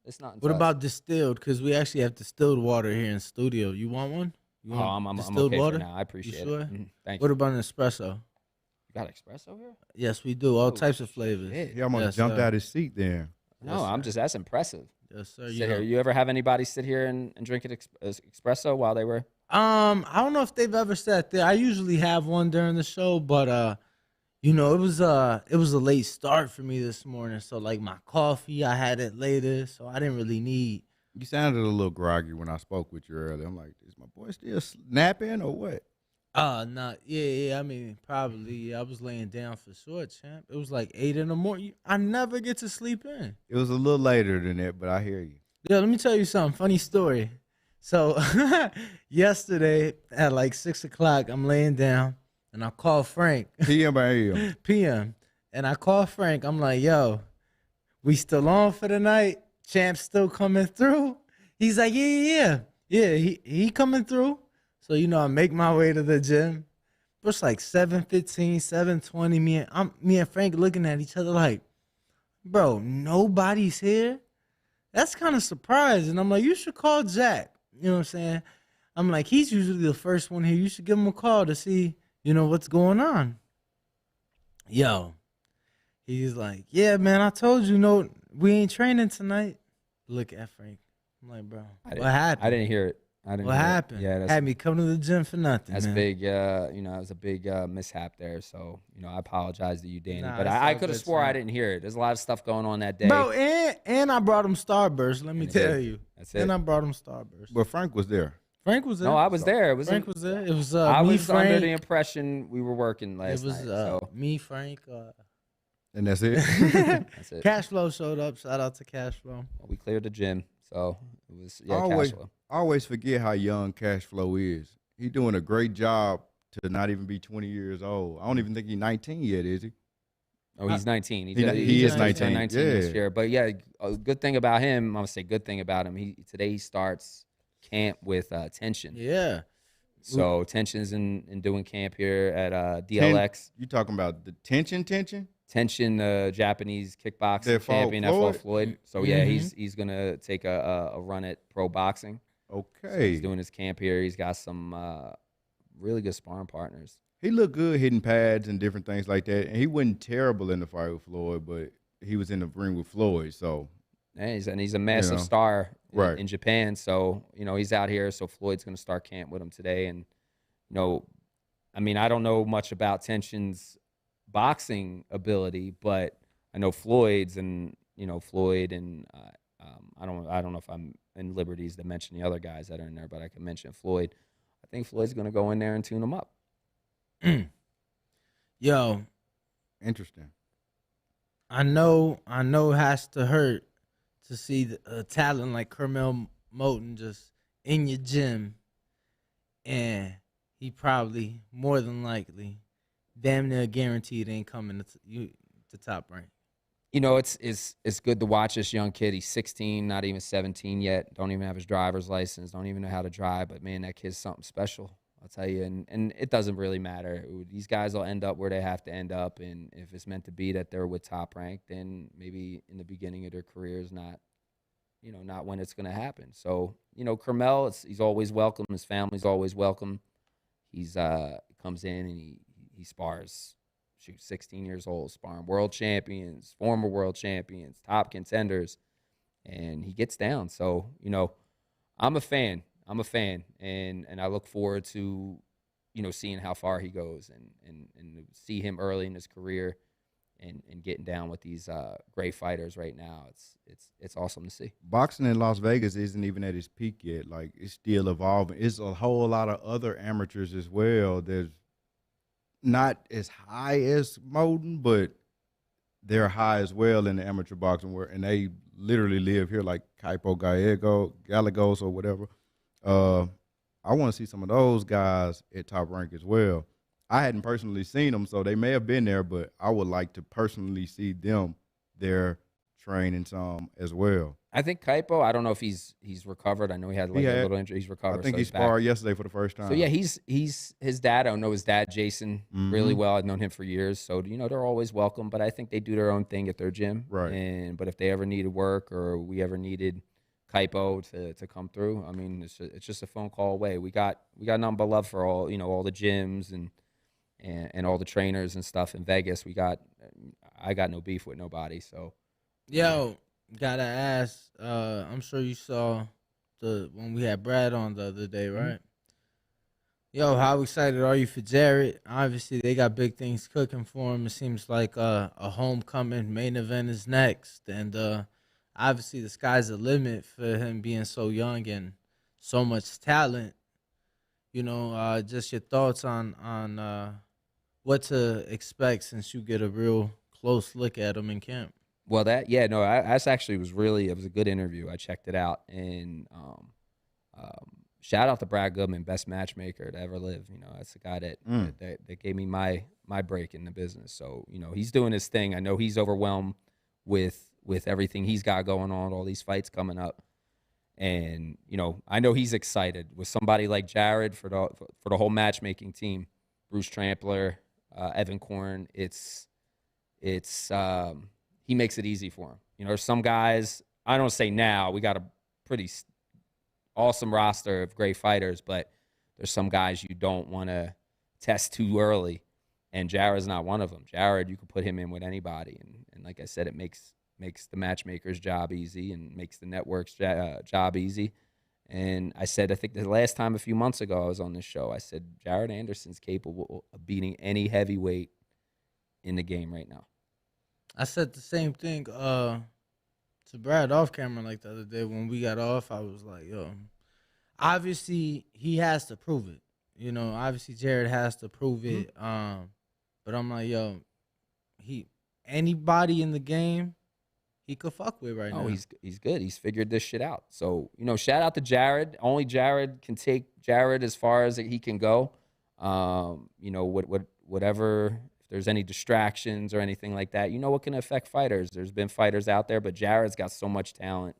It's nothing. What to us. about distilled? Because we actually have distilled water here in studio. You want one? You Oh, want I'm distilled okay water? for now. I appreciate sure? it. Thank What you. about an espresso? You got espresso here? Yes, we do. All Oh, types of flavors. shit. He almost Yes, jumped sir. out his seat there. No, that's impressive. Yes, sir. Sit here. You ever have anybody sit here and drink an espresso while they were? I don't know if they've ever sat there. I usually have one during the show, but it was a late start for me this morning. So like my coffee, I had it later, so I didn't really need. You sounded a little groggy when I spoke with you earlier. I'm like, is my boy still napping or what? Not yeah. I mean, probably. Yeah, I was laying down for sure, champ. It was like 8 in the morning. I never get to sleep in. It was a little later than that, but I hear you. Yeah, let me tell you something. Funny story. So yesterday at like 6 o'clock, I'm laying down and I call Frank. PM or AM? PM. And I call Frank. I'm like, yo, we still on for the night? Champ's still coming through? He's like, yeah. He coming through. So, I make my way to the gym. It's like 7:15, 7:20. Me and Frank looking at each other like, bro, nobody's here? That's kind of surprising. I'm like, you should call Jack. You know what I'm saying? I'm like, he's usually the first one here. You should give him a call to see, what's going on. Yo, he's like, yeah, man, I told you, we ain't training tonight. Look at Frank. I'm like, bro, what happened? I didn't hear it. What happened? Yeah, had me come to the gym for nothing. That's man. big. It was a big mishap there. So I apologize to you, Danny. Nah, but it's I all could have good, swore I son. didn't hear it. There's a lot of stuff going on that day. Bro, and I brought him Starburst. Let me And it tell did. you. That's it. And I brought him Starburst. But Frank was there. Frank was there. No, I was there. It was Frank was there. It was I me, was Frank. under the impression we were working last It was night. So me, Frank. And that's it. that's it. Cashflow showed up. Shout out to Cashflow. We cleared the gym, so it was always, cash flow. I always forget how young Cashflow is. He doing a great job to not even be 20 years old. I don't even think he's 19 yet, is he? Oh, he's 19. He just is turned 19, this yeah. year. But yeah, a good thing about him. I'm gonna say good thing about him. Today he starts camp with Tension. Yeah. So Tension's in doing camp here at DLX. You talking about the tension? Tension, Japanese kickboxing That fought champion that fought Floyd? Floyd. So yeah, Mhm. he's gonna take a run at pro boxing. So Okay. he's doing his camp here. He's got some really good sparring partners. He looked good hitting pads and different things like that. And he wasn't terrible in the fight with Floyd, but he was in the ring with Floyd. So And he's a massive know, star right. in Japan. So, he's out here. So Floyd's going to start camp with him today. And, I mean, I don't know much about Tension's boxing ability, but I know Floyd's and, Floyd and I don't know if I'm in liberties to mention the other guys that are in there, but I can mention Floyd. I think Floyd's going to go in there and tune him up. Yo, interesting. I know it has to hurt to see a talent like Carmel Moten just in your gym, and he probably more than likely, damn near guaranteed, ain't coming to top rank. You know, it's good to watch this young kid. He's 16, not even 17 yet. Don't even have his driver's license. Don't even know how to drive. But man, that kid's something special. I'll tell you. And it doesn't really matter. These guys will end up where they have to end up. And if it's meant to be that they're with Top Rank, then maybe in the beginning of their careers, not when it's going to happen. So, Carmel, he's always welcome. His family's always welcome. He's comes in and he spars. 16 years old, sparring world champions, former world champions, top contenders, and he gets down. So, I'm a fan, and I look forward to, seeing how far he goes and see him early in his career and getting down with these great fighters right now. It's awesome to see. Boxing in Las Vegas isn't even at its peak yet. Like, it's still evolving. It's a whole lot of other amateurs as well. There's not as high as Moten, but they're high as well in the amateur boxing and they literally live here, like Kaipo Gallegos or whatever. I want to see some of those guys at Top Rank as well. I hadn't personally seen them, so they may have been there, but I would like to personally see them there training some as well. I think Kaipo, I don't know if he's recovered. I know he had a little injury. He's recovered. I think he sparred yesterday for the first time. So yeah, he's his dad. I don't know his dad, Jason, really well. I've known him for years. So they're always welcome. But I think they do their own thing at their gym. Right. But if they ever needed work or we ever needed Kaipo to come through, I mean, it's just a phone call away. We got nothing but love for all the gyms and all the trainers and stuff in Vegas. I got no beef with nobody. So. Yo, gotta ask. I'm sure you saw when we had Brad on the other day, right? Yo, how excited are you for Jarrett? Obviously, they got big things cooking for him. It seems like a homecoming main event is next, and obviously the sky's the limit for him being so young and so much talent. Just your thoughts on what to expect since you get a real close look at him in camp. Well, that's actually it was a good interview. I checked it out, and shout out to Brad Goodman, best matchmaker to ever live. That's the guy that gave me my break in the business. So, he's doing his thing. I know he's overwhelmed with everything he's got going on, all these fights coming up. And, I know he's excited with somebody like Jared for the whole matchmaking team, Bruce Trampler, Evan Korn. He makes it easy for him. There's some guys, I don't say now, we got a pretty awesome roster of great fighters, but there's some guys you don't want to test too early, and Jared's not one of them. Jared, you can put him in with anybody, and like I said, it makes the matchmaker's job easy and makes the network's job easy. And I think the last time a few months ago I was on this show, I said Jared Anderson's capable of beating any heavyweight in the game right now. I said the same thing to Brad off camera like the other day when we got off. I was like, yo, obviously he has to prove it. Obviously Jared has to prove it. But I'm like, yo, anybody in the game he could fuck with right now. Oh, he's good. He's figured this shit out. So, shout out to Jared. Only Jared can take Jared as far as he can go. Whatever. If there's any distractions or anything like that, what can affect fighters. There's been fighters out there, but Jared's got so much talent,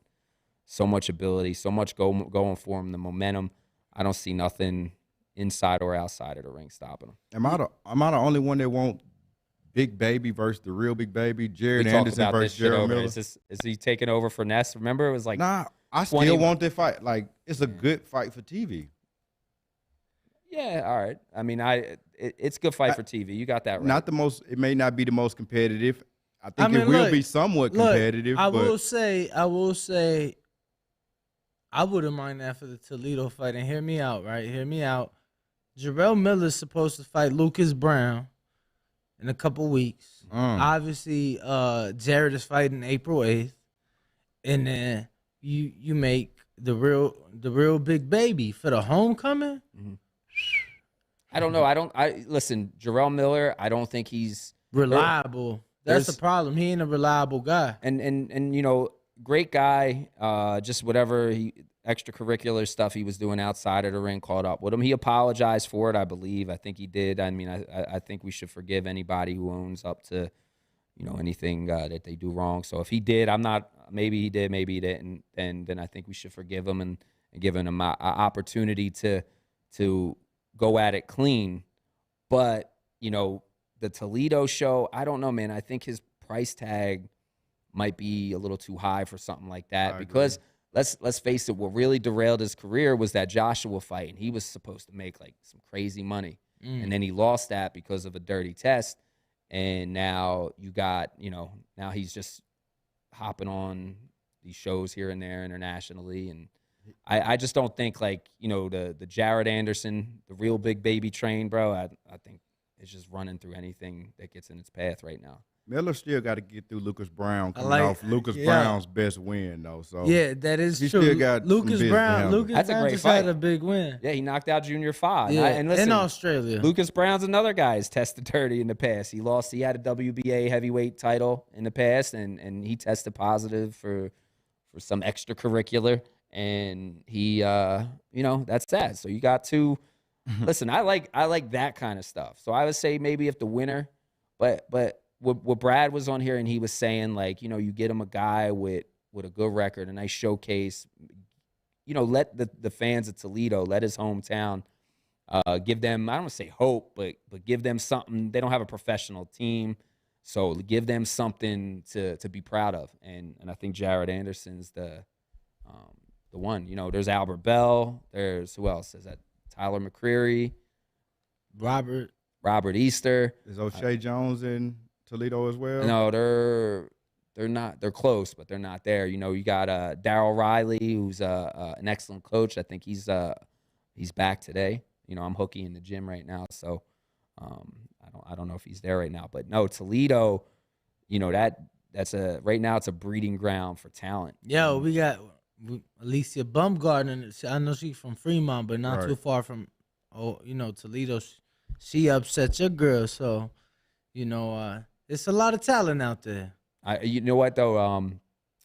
so much ability, so much going for him, the momentum. I don't see nothing inside or outside of the ring stopping him. Am I the only one that want Big Baby versus the real Big Baby? Jared Anderson versus Jarrell Miller? Is he taking over for Ness? Remember, it was like I still want that fight. Like, it's a good fight for TV. Yeah, all right. I mean, it's a good fight for TV. You got that right. Not the most. It may not be the most competitive. I think it will be somewhat competitive. I will say, I wouldn't mind that for the Toledo fight. And hear me out, right? Hear me out. Jarrell Miller's supposed to fight Lucas Brown in a couple weeks. Obviously, Jared is fighting April 8th, and then you make the real Big Baby for the homecoming. Mm-hmm. I don't know. Listen, Jarrell Miller, I don't think he's reliable. That's the problem. He ain't a reliable guy. And great guy. Just whatever extracurricular stuff he was doing outside of the ring caught up with him. He apologized for it, I believe. I think he did. I mean, I think we should forgive anybody who owns up to, anything that they do wrong. So if he did, maybe he did, maybe he didn't, then I think we should forgive him and give him an opportunity to go at it clean. But, the Toledo show, I don't know, man. I think his price tag might be a little too high for something like that because let's face it, what really derailed his career was that Joshua fight, and he was supposed to make like some crazy money. And then he lost that because of a dirty test. And now you got, now he's just hopping on these shows here and there internationally. And I just don't think like, the Jared Anderson, the real big baby train, bro, I think it's just running through anything that gets in its path right now. Miller still got to get through Lucas Brown coming off Lucas Brown's best win, though. So yeah, that is he true. Still got Lucas Brown That's a great just fight. had a big win. Yeah, he knocked out Junior 5. Yeah, And listen, in Australia. Lucas Brown's another guy who's tested dirty in the past. He had a WBA heavyweight title in the past, and he tested positive for some extracurricular. And he, that's sad. So you got two. Listen, I like that kind of stuff. So I would say maybe if the winner, but what Brad was on here and he was saying, like, you get him a guy with a good record, a nice showcase, let the fans of Toledo, let his hometown, give them, I don't want to say hope, but give them something. They don't have a professional team, so give them something to be proud of. And I think Jared Anderson's the one. There's Albert Bell. There's who else? Is that Tyler McCreary? Robert Easter. Is O'Shea Jones in Toledo as well? No, they're not. They're close, but they're not there. You got Darryl Riley, who's an excellent coach. I think he's back today. I'm hooky in the gym right now, so I don't know if he's there right now. But no, Toledo, that's right now it's a breeding ground for talent. Yo, we got Alicia Baumgardner. I know she's from Fremont, but not too far from Toledo. She upset your girl, so it's a lot of talent out there. You know what though?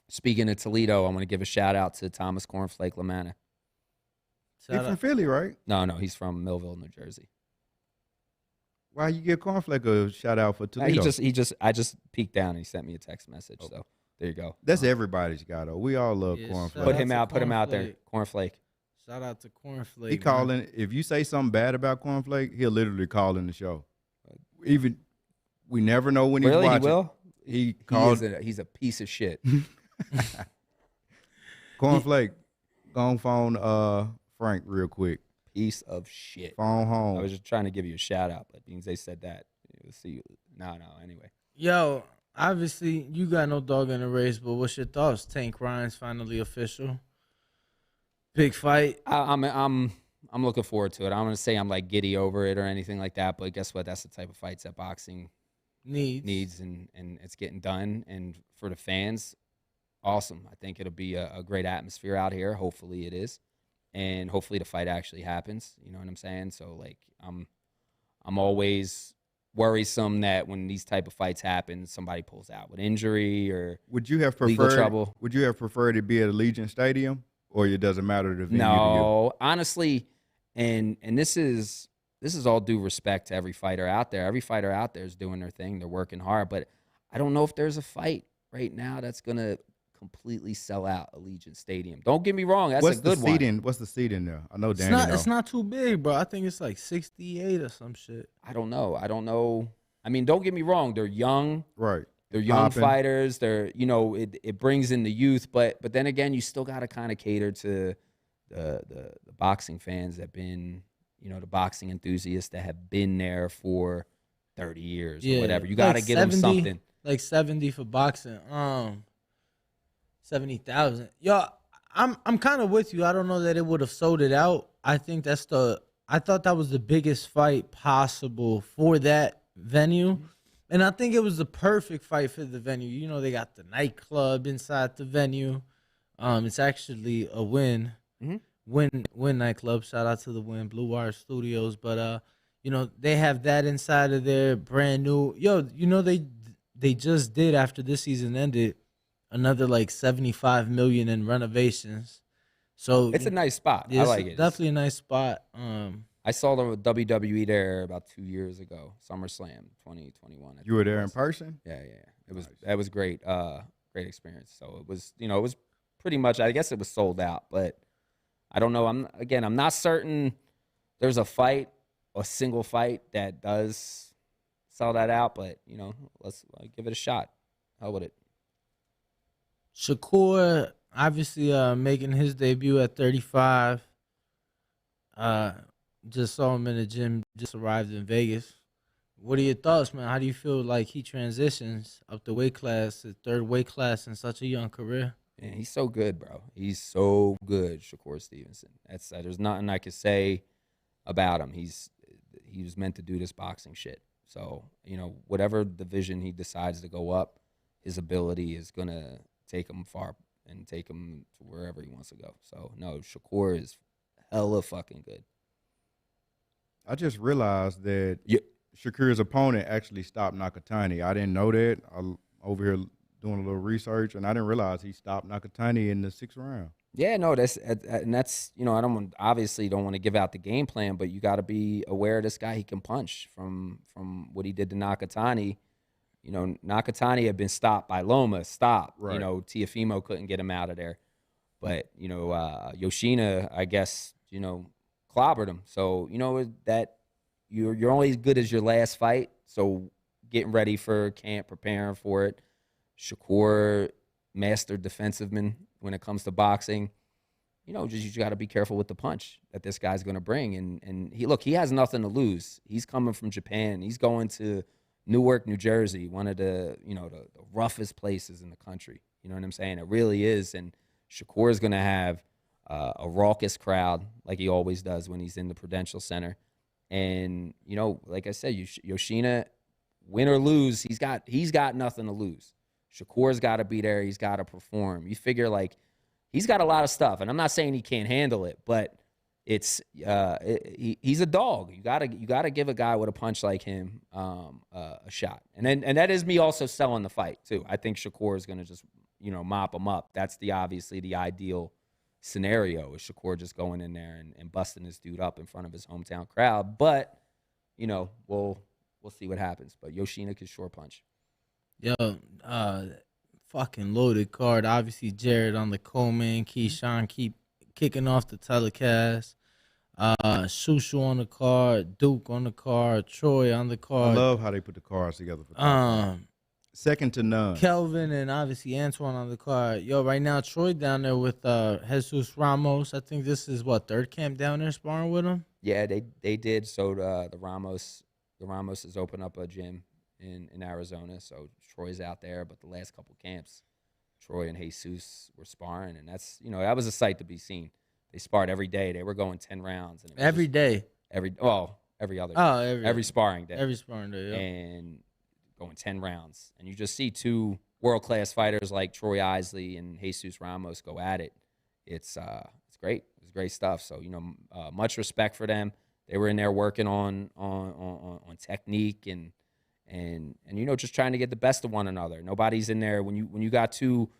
Speaking of Toledo, I want to give a shout out to Thomas Cornflake LaManna. He's from Philly, right? No, he's from Millville, New Jersey. Why you give Cornflake a shout out for Toledo? I just peeked down and he sent me a text message. Oh. So there you go. That's everybody's guy though. We all love Cornflake. Put him out there. Cornflake. Shout out to Cornflake. He calling. If you say something bad about Cornflake, he'll literally call in the show. Even we never know when he's watching. He will. He calls. He's a piece of shit. Cornflake, go on phone Frank real quick. Piece of shit. Phone home. I was just trying to give you a shout out, but because they said that, we'll see you. No. Anyway. Yo, obviously you got no dog in the race, but what's your thoughts? Tank Ryan's finally official. Big fight. I'm looking forward to it. I'm gonna say I'm like giddy over it or anything like that, but guess what? That's the type of fights that boxing needs, and it's getting done. And for the fans, awesome. I think it'll be a great atmosphere out here. Hopefully it is, and hopefully the fight actually happens. You know what I'm saying? So like I'm always worrisome that when these type of fights happen, somebody pulls out with injury or would you have preferred legal trouble. Would you have preferred it be at Allegiant Stadium, or it doesn't matter the venue? No, honestly, and this is all due respect to every fighter out there. Every fighter out there is doing their thing. They're working hard, but I don't know if there's a fight right now that's gonna completely sell out Allegiant Stadium. Don't get me wrong, that's a good one. What's the seating there? I know Danny it's not too big, bro. I think it's like 68 or some shit. I don't know. I mean, don't get me wrong. They're young. Right. They're young fighters. They're, it brings in the youth, but then again, you still got to kind of cater to the boxing fans that have been, the boxing enthusiasts that have been there for 30 years or whatever. You got to give them something. Like 70 for boxing. 70,000. Yo, I'm kind of with you. I don't know that it would have sold it out. I think I thought that was the biggest fight possible for that venue. And I think it was the perfect fight for the venue. They got the nightclub inside the venue. It's actually a Win. Mm-hmm. Win nightclub. Shout out to the Win Blue Wire Studios. But they have that inside of there, brand new. Yo, they just did after this season ended, another like 75 million in renovations. So It's a nice spot. yeah, I it's like it. definitely a nice spot. I saw the WWE there about 2 years ago, SummerSlam 2021. You were there in person? Yeah, yeah. It was Nice. that was great. Great experience. So it was, it was pretty much. I guess it was sold out, but I don't know. I'm not certain. There's a single fight that does sell that out, but let's give it a shot. How would it? Shakur obviously making his debut at 35. Just saw him in the gym. Just arrived in Vegas. What are your thoughts, man? How do you feel like he transitions up the weight class, the third weight class in such a young career? Man, he's so good, bro. He's so good, Shakur Stevenson. There's nothing I could say about him. He was meant to do this boxing shit. So, whatever division he decides to go up, his ability is gonna take him far and take him to wherever he wants to go. So, no, Shakur is hella fucking good. I just realized that Shakur's opponent actually stopped Nakatani. I didn't know that. I'm over here doing a little research, and I didn't realize he stopped Nakatani in the 6th round. Yeah, no, that's I obviously don't want to give out the game plan, but you got to be aware of this guy. He can punch from what he did to Nakatani. Nakatani had been stopped by Loma. Right. Teofimo couldn't get him out of there, but Yoshino, I guess, clobbered him. So that you're only as good as your last fight. So getting ready for camp, preparing for it. Shakur, master defensiveman when it comes to boxing. You got to be careful with the punch that this guy's going to bring. And he has nothing to lose. He's coming from Japan. He's going to Newark, New Jersey, one of the the roughest places in the country. You know what I'm saying? It really is. And Shakur is going to have a raucous crowd like he always does when he's in the Prudential Center. And like I said, Yoshino, win or lose, he's got nothing to lose. Shakur's got to be there. He's got to perform. You figure he's got a lot of stuff, and I'm not saying he can't handle it, but he's a dog. You gotta give a guy with a punch like him a shot. And that is me also selling the fight too. I think Shakur is gonna just mop him up. That's obviously the ideal scenario, is Shakur just going in there and busting this dude up in front of his hometown crowd. But we'll see what happens. But Yoshino can sure punch. Yo, fucking loaded card. Obviously, Jared on the co-main. Keyshawn keep kicking off the telecast. Shushu on the card. Duke on the card. Troy on the card. I love how they put the cards together. Second to none. Kelvin and obviously Antoine on the card. Yo, right now Troy down there with Jesus Ramos. I think this is third camp down there sparring with him. Yeah, they did. So the Ramos has opened up a gym in Arizona. So Troy's out there, but the last couple camps, Troy and Jesus were sparring, and that's that was a sight to be seen. They sparred every day. They were going 10 rounds. And every day. Every other day. Every sparring day. Every sparring day, yeah. And going 10 rounds. And you just see two world-class fighters like Troy Isley and Jesus Ramos go at it. It's great. It's great stuff. So, much respect for them. They were in there working on technique and just trying to get the best of one another. Nobody's in there when you got two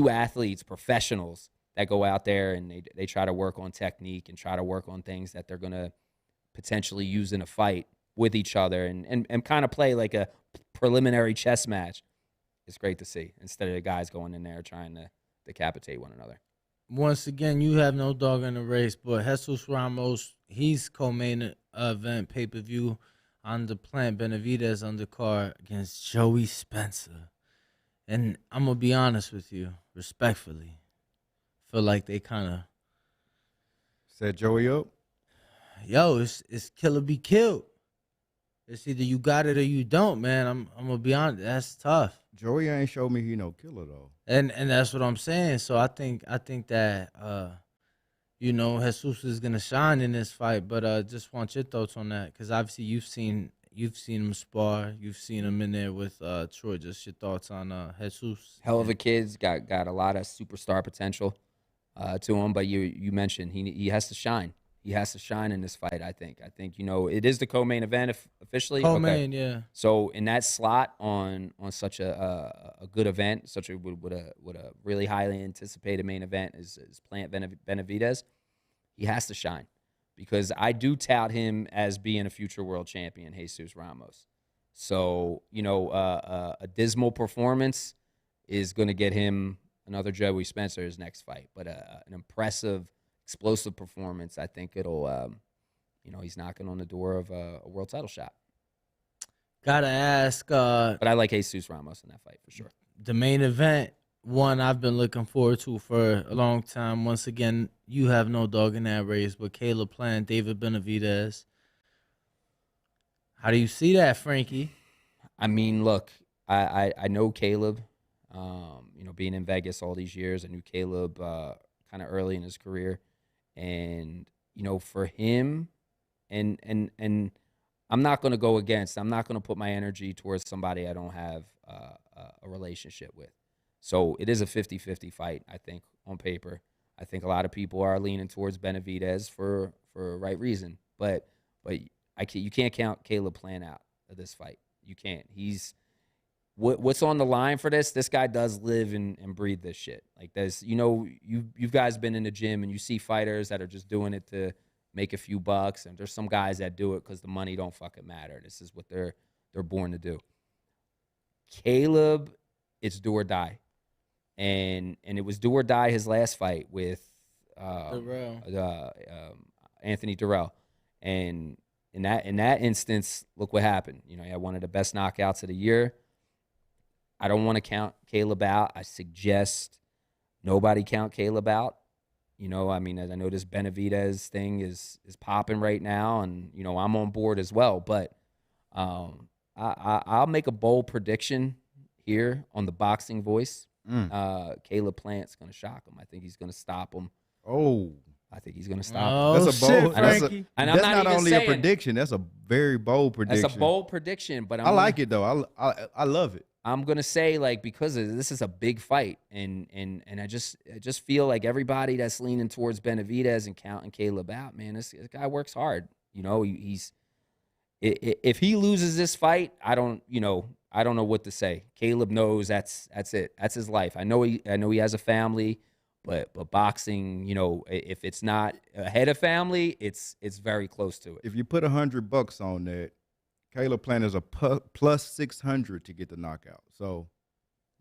athletes, professionals that go out there and they try to work on technique and try to work on things that they're going to potentially use in a fight with each other and kind of play like a preliminary chess match. It's great to see, instead of the guys going in there trying to decapitate one another. Once again, you have no dog in the race, but Jesus Ramos, he's co-main event pay-per-view on the Plant Benavidez undercard against Joey Spencer. And I'm going to be honest with you, respectfully. Feel like they kind of set Joey up. Yo, it's kill or be killed. It's either you got it or you don't, man. I'm gonna be honest, that's tough. Joey ain't showed me he no killer though. And that's what I'm saying. So I think that Jesus is gonna shine in this fight. But just want your thoughts on that, because obviously you've seen him spar, you've seen him in there with Troy. Just your thoughts on Jesus. Hell of a kid's got a lot of superstar potential to him, but you mentioned he has to shine. He has to shine in this fight, I think. It is the co-main event officially. Co-main, Okay. yeah. So in that slot on such a good event, such a with a really highly anticipated main event is Plant Benavidez, he has to shine, because I do tout him as being a future world champion, Jesus Ramos. So a dismal performance is going to get him another Joey Spencer his next fight, but an impressive, explosive performance, I think it'll he's knocking on the door of a world title shot. Gotta ask. But I like Jesus Ramos in that fight for sure. The main event, one I've been looking forward to for a long time. Once again, you have no dog in that race, but Caleb Plant, David Benavidez. How do you see that, Frankie? I mean, look, I know Caleb. Being in Vegas all these years, I knew Caleb kind of early in his career, and for him, and I'm not going to go against. I'm not going to put my energy towards somebody I don't have a relationship with. So it is a 50-50 fight, I think, on paper. I think a lot of people are leaning towards Benavidez for a right reason, but you can't count Caleb Plant out of this fight. You can't. He's what's on the line for this. This guy does live and breathe this shit. Like there's, you guys been in the gym and you see fighters that are just doing it to make a few bucks, and there's some guys that do it because the money don't fucking matter. This is what they're born to do. Caleb, it's do or die, and it was do or die his last fight with Anthony Jarrell, and in that instance, look what happened. He had one of the best knockouts of the year. I don't want to count Caleb out. I suggest nobody count Caleb out. I know this Benavidez thing is popping right now, and I'm on board as well. But I'll make a bold prediction here on the Boxing Voice. Caleb Plant's going to shock him. I think he's going to stop him. Oh, I think he's going to stop him. Oh, that's a bold. Frankie. That's not only a prediction. That's a very bold prediction. That's a bold prediction, but I like it though. I love it. I'm gonna say, like, because this is a big fight, and I just feel like everybody that's leaning towards Benavidez and counting Caleb out, man, this guy works hard. If he loses this fight, I don't know what to say. Caleb knows that's it. That's his life. I know he has a family, but boxing, if it's not ahead of family, it's very close to it. If you put $100 on that, Caleb Plant is a plus 600 to get the knockout. So,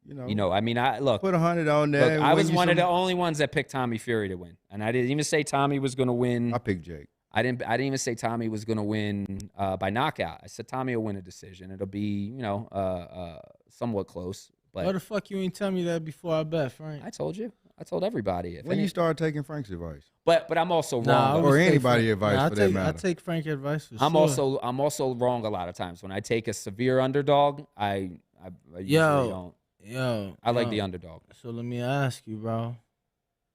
I look. Put 100 on there. Look, I was one of the only ones that picked Tommy Fury to win, and I didn't even say Tommy was going to win. I picked Jake. I didn't even say Tommy was going to win by knockout. I said Tommy will win a decision. It'll be somewhat close. But Why the fuck you ain't tell me that before I bet, Frank? I told you. I told everybody. When you start taking Frank's advice, but I'm also wrong. Nah, or anybody's advice for that matter. I take Frank's advice for I'm sure. also wrong a lot of times. When I take a severe underdog, I usually don't. I like the underdog. So let me ask you, bro,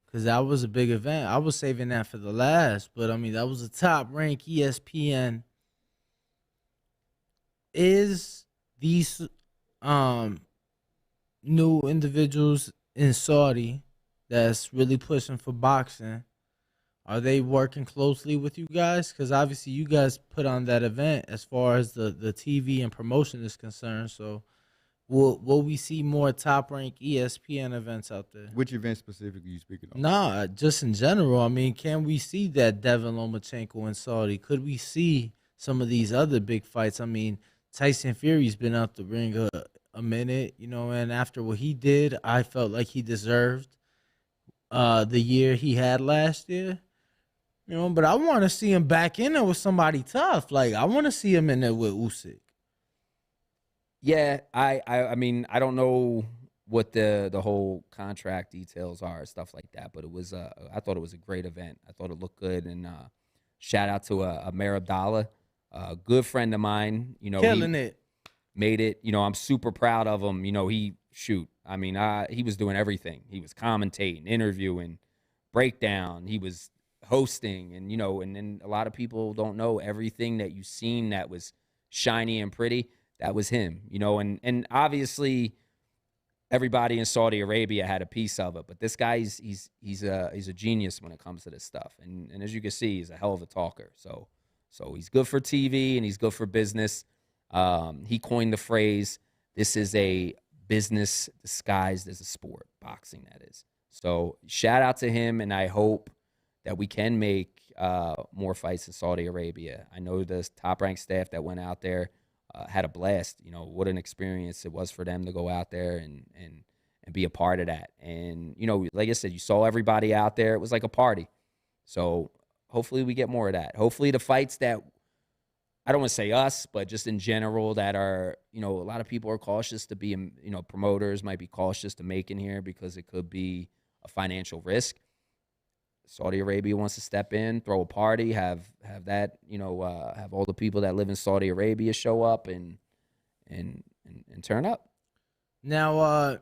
because that was a big event. I was saving that for the last, but that was a top rank ESPN. Is these new individuals in Saudi that's really pushing for boxing, are they working closely with you guys? Because obviously you guys put on that event as far as the TV and promotion is concerned. So will we see more top-ranked ESPN events out there? Which event specifically are you speaking of? Nah, just in general. Can we see that Devin Lomachenko in Saudi? Could we see some of these other big fights? Tyson Fury's been out the ring a minute, and after what he did, I felt like he deserved the year he had last year. But I want to see him back in there with somebody tough. Like, I want to see him in there with Usyk. Yeah, I mean, I don't know what the whole contract details are, stuff like that, but I thought it was a great event. I thought it looked good, and shout out to Mayer Abdallah, a good friend of mine. Killing it. Made it. I'm super proud of him. He was doing everything. He was commentating, interviewing, breakdown. He was hosting, and then a lot of people don't know everything that you've seen that was shiny and pretty. That was him, and obviously everybody in Saudi Arabia had a piece of it. But this guy, he's a genius when it comes to this stuff. And as you can see, he's a hell of a talker. So he's good for TV and he's good for business. He coined the phrase, "This is a business disguised as a sport," boxing, that is. So shout out to him, and I hope that we can make more fights in Saudi Arabia. I know the top-ranked staff that went out there had a blast. You know, what an experience it was for them to go out there and be a part of that. And, you know, like I said, you saw everybody out there. It was like a party. So hopefully we get more of that. Hopefully the fights that, I don't want to say us, but just in general that are, you know, a lot of people are cautious to be, you know, promoters might be cautious to make in here because it could be a financial risk. Saudi Arabia wants to step in, throw a party, have that, you know, have all the people that live in Saudi Arabia show up and turn up. Now,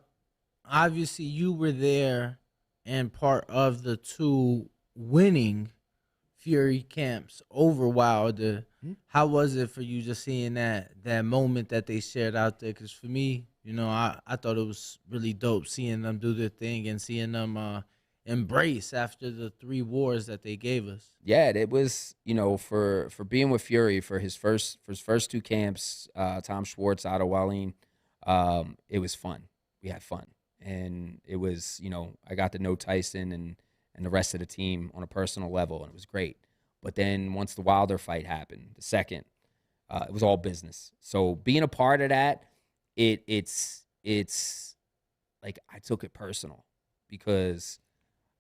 obviously, you were there and part of the 2 winning Fury camps over Wilder. How was it for you just seeing that moment that they shared out there? Because for me, you know, I thought it was really dope seeing them do their thing and seeing them embrace after the 3 wars that they gave us. Yeah, it was, you know, for being with Fury for his first 2 camps, Tom Schwartz out of Wallin, it was fun. We had fun. And it was, you know, I got to know Tyson and the rest of the team on a personal level, and it was great. But then once the Wilder fight happened, the second, it was all business. So being a part of that, it's like I took it personal because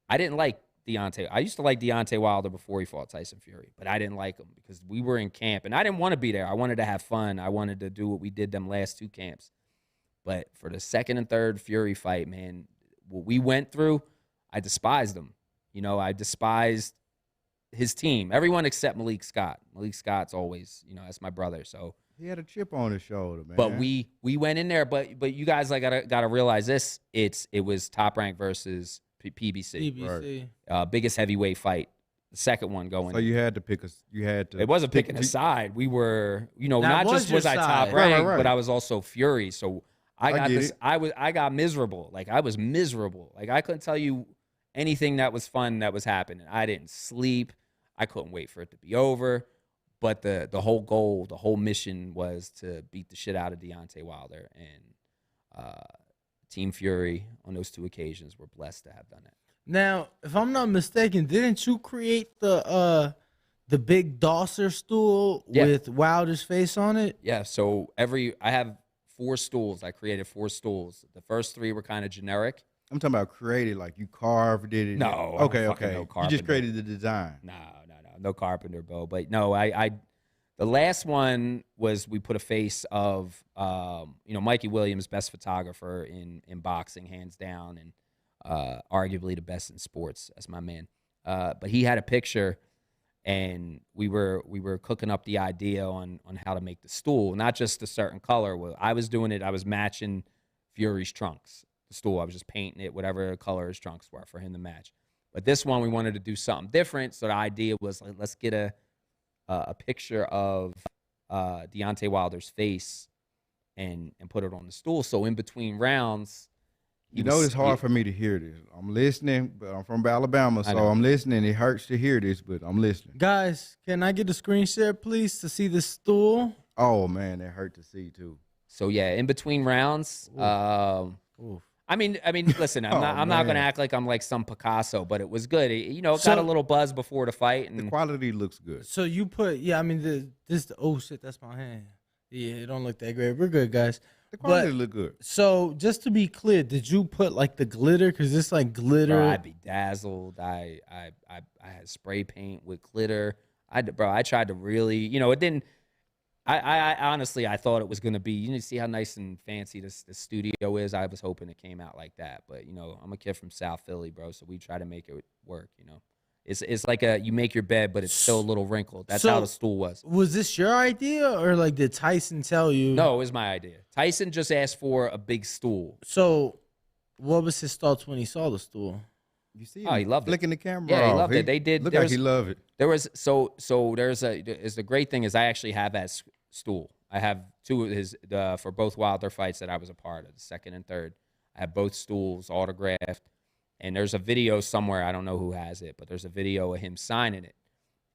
I didn't like Deontay. I used to like Deontay Wilder before he fought Tyson Fury, but I didn't like him because we were in camp, and I didn't want to be there. I wanted to have fun. I wanted to do what we did them last 2 camps. But for the second and third Fury fight, man, what we went through, I despised him. You know, I despised his team. Everyone except Malik Scott. Malik Scott's always, you know, that's my brother. So He had a chip on his shoulder, man. but we went in there. But you guys like gotta realize this. It was Top Rank versus PBC. Biggest heavyweight fight. The second one going. So you had to pick It wasn't picking a side. We were, you know, That not just was I top Right, ranked, right. but I was also Fury. So I got get this. it. I got miserable. Like I was miserable. Like I couldn't tell you anything that was fun that was happening. I didn't sleep. I couldn't wait for it to be over. But the whole goal, the whole mission was to beat the shit out of Deontay Wilder. And Team Fury on those 2 occasions were blessed to have done that. Now, if I'm not mistaken, didn't you create the big Dosser stool with Wilder's face on it? Yeah, so I have 4 stools. I created 4 stools. The first 3 were kind of generic. I'm talking about created, like you carved it. No, I don't Okay, fucking okay. know You carpenter. just created the design. No carpenter, Bo. But no, the last one was we put a face of, you know, Mikey Williams, best photographer in boxing, hands down, and arguably the best in sports. That's my man. But he had a picture, and we were cooking up the idea on how to make the stool, not just a certain color. Well, I was doing it. I was matching Fury's trunks. The stool, I was just painting it whatever color his trunks were for him to match. But this one, we wanted to do something different. So the idea was, like, let's get a picture of Deontay Wilder's face and put it on the stool. So in between rounds, You know, it's hard for me to hear this. I'm listening, but I'm from Alabama, so I'm listening. It hurts to hear this, but I'm listening. Guys, can I get a screen share, please, to see the stool? Oh, man, that hurt to see, too. So yeah, in between rounds, Oof. I mean, listen, I'm not gonna act like I'm like some Picasso, but it was good. It got a little buzz before the fight, and The quality looks good. So you put, I mean, oh shit, that's my hand. Yeah, it don't look that great. We're good, guys. The quality look good. So just to be clear, did you put like the glitter? Because it's like glitter. bro, I'd be dazzled. I had spray paint with glitter. I tried to really, it didn't. I honestly, I thought it was gonna be. You see how nice and fancy this studio is. I was hoping it came out like that, but I'm a kid from South Philly, bro. So we try to make it work. It's like you make your bed, but it's still a little wrinkled. That's how the stool was. Was this your idea, or like did Tyson tell you? No, it was my idea. Tyson just asked for a big stool. So, what was his thoughts when he saw the stool? You see, he loved it. flicking the camera. Yeah, he off. loved it. They did. Look like he loved it. There was the great thing is I actually have that stool. I have two of his for both Wilder fights that I was a part of, the second and third. I have both stools autographed. And there's a video somewhere, I don't know who has it, but there's a video of him signing it.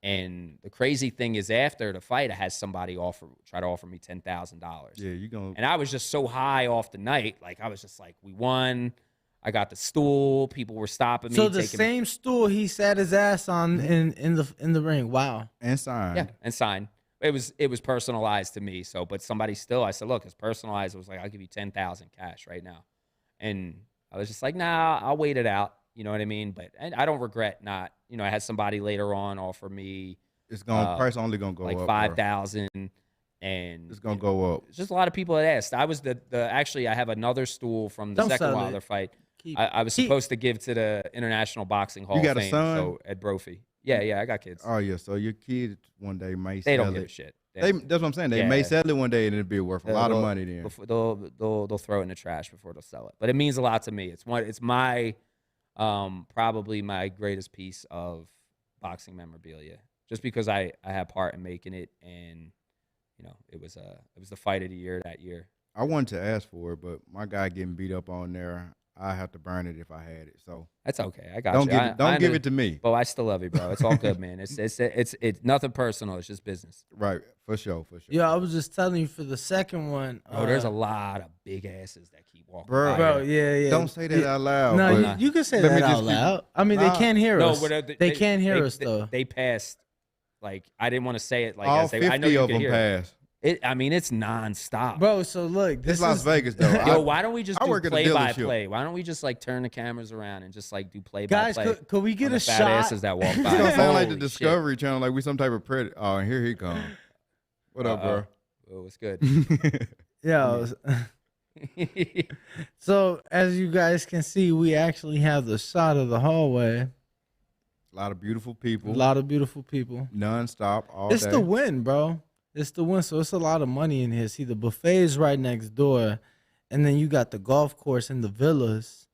And the crazy thing is, after the fight, I had somebody try to offer me $10,000. Yeah, you gonna. And I was just so high off the night. Like, I was just like, we won. I got the stool. People were stopping me. So the same stool he sat his ass on in the ring. Wow. And signed. Yeah, and signed. It was personalized to me. So, but somebody still, I said, look, it's personalized. It was like, I'll give you $10,000 cash right now. And I was just like, nah, I'll wait it out. You know what I mean? But I don't regret not. You know, I had somebody later on offer me. It's going price only gonna go like up. $5,000, and it's gonna go up. It's just a lot of people that asked. I was actually I have another stool from the second Wilder fight. I was supposed to give to the International Boxing Hall of Fame. You got a son? So Ed Brophy. Yeah, I got kids. Oh yeah, so your kids one day may They sell don't give it. a shit. That's what I'm saying. They may sell it one day and it'll be worth a lot of money then. They'll throw it in the trash before they'll sell it. But it means a lot to me. It's my probably my greatest piece of boxing memorabilia, just because I had part in making it, and you know it was the fight of the year that year. I wanted to ask for it, but my guy getting beat up on there, I have to burn it if I had it. So that's okay. I got don't you. Don't give it to me. But I still love you, bro. It's all good, man. It's nothing personal. It's just business. Right, for sure. Yeah, I was just telling you for the second one. Oh, there's a lot of big asses that keep walking. Bro, yeah. Don't say that out loud. No, you can say that out loud. I mean, they can't hear us. They can't hear us though. They passed. Like, I didn't want to say it like all as they. 50 I know you of can them hear passed. I mean, it's nonstop, bro. So look, this is Las Vegas, though. Yo, why don't we just do play by dealership. play? Why don't we just like turn the cameras around and just like do play by play? Guys, could we get a fat shot? asses that walk by. It's gonna sound like the Holy Discovery Channel, like we some type of predator. Oh, and here he comes. What up, bro? Oh, it's good. Yeah. So as you guys can see, we actually have the shot of the hallway. A lot of beautiful people. Non-stop all It's day. the win, bro. It's the win. So it's a lot of money in here. See, the buffet is right next door, and then you got the golf course and the villas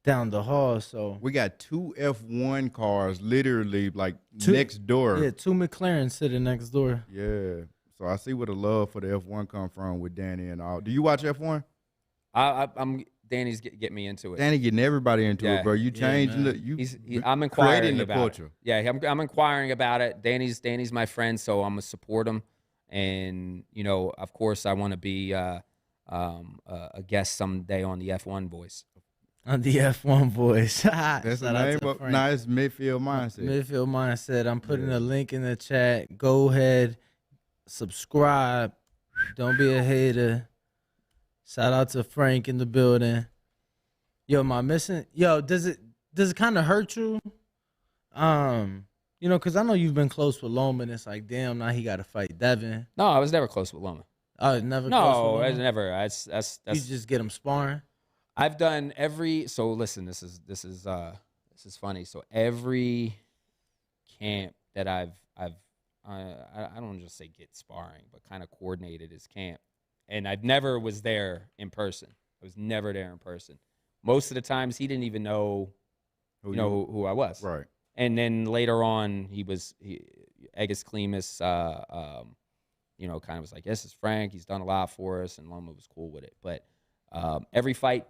down the hall. So we got 2 F1 cars literally like next door. Yeah, 2 McLarens sitting next door. Yeah. So I see where the love for the F1 come from with Danny and all. Do you watch F1? I'm Danny's getting me into it. Danny getting everybody into it, bro. You changing I'm inquiring the about culture. It. Yeah, I'm inquiring about it. Danny's my friend, so I'm gonna support him. And you know, of course, I want to be a guest someday on the F1 Boys. On the F1 Boys. That's the name of nice midfield mindset. Midfield mindset. I'm putting a link in the chat. Go ahead, subscribe. Don't be a hater. Shout out to Frank in the building. Yo, am I missing? Yo, does it kind of hurt you? You know, because I know you've been close with Loma, and it's like, damn, now he got to fight Devin. No, I was never close with Loma. Never. No, close with I Loma? never. That's You just get him sparring. I've done every. So listen, this is funny. So every camp that I don't want to just say get sparring, but kind of coordinated his camp. And I never was there in person. I was never there in person. Most of the times, he didn't even know who I was. Right. And then later on, Egis Klimas, kind of was like, "This is Frank. He's done a lot for us," and Loma was cool with it. But every fight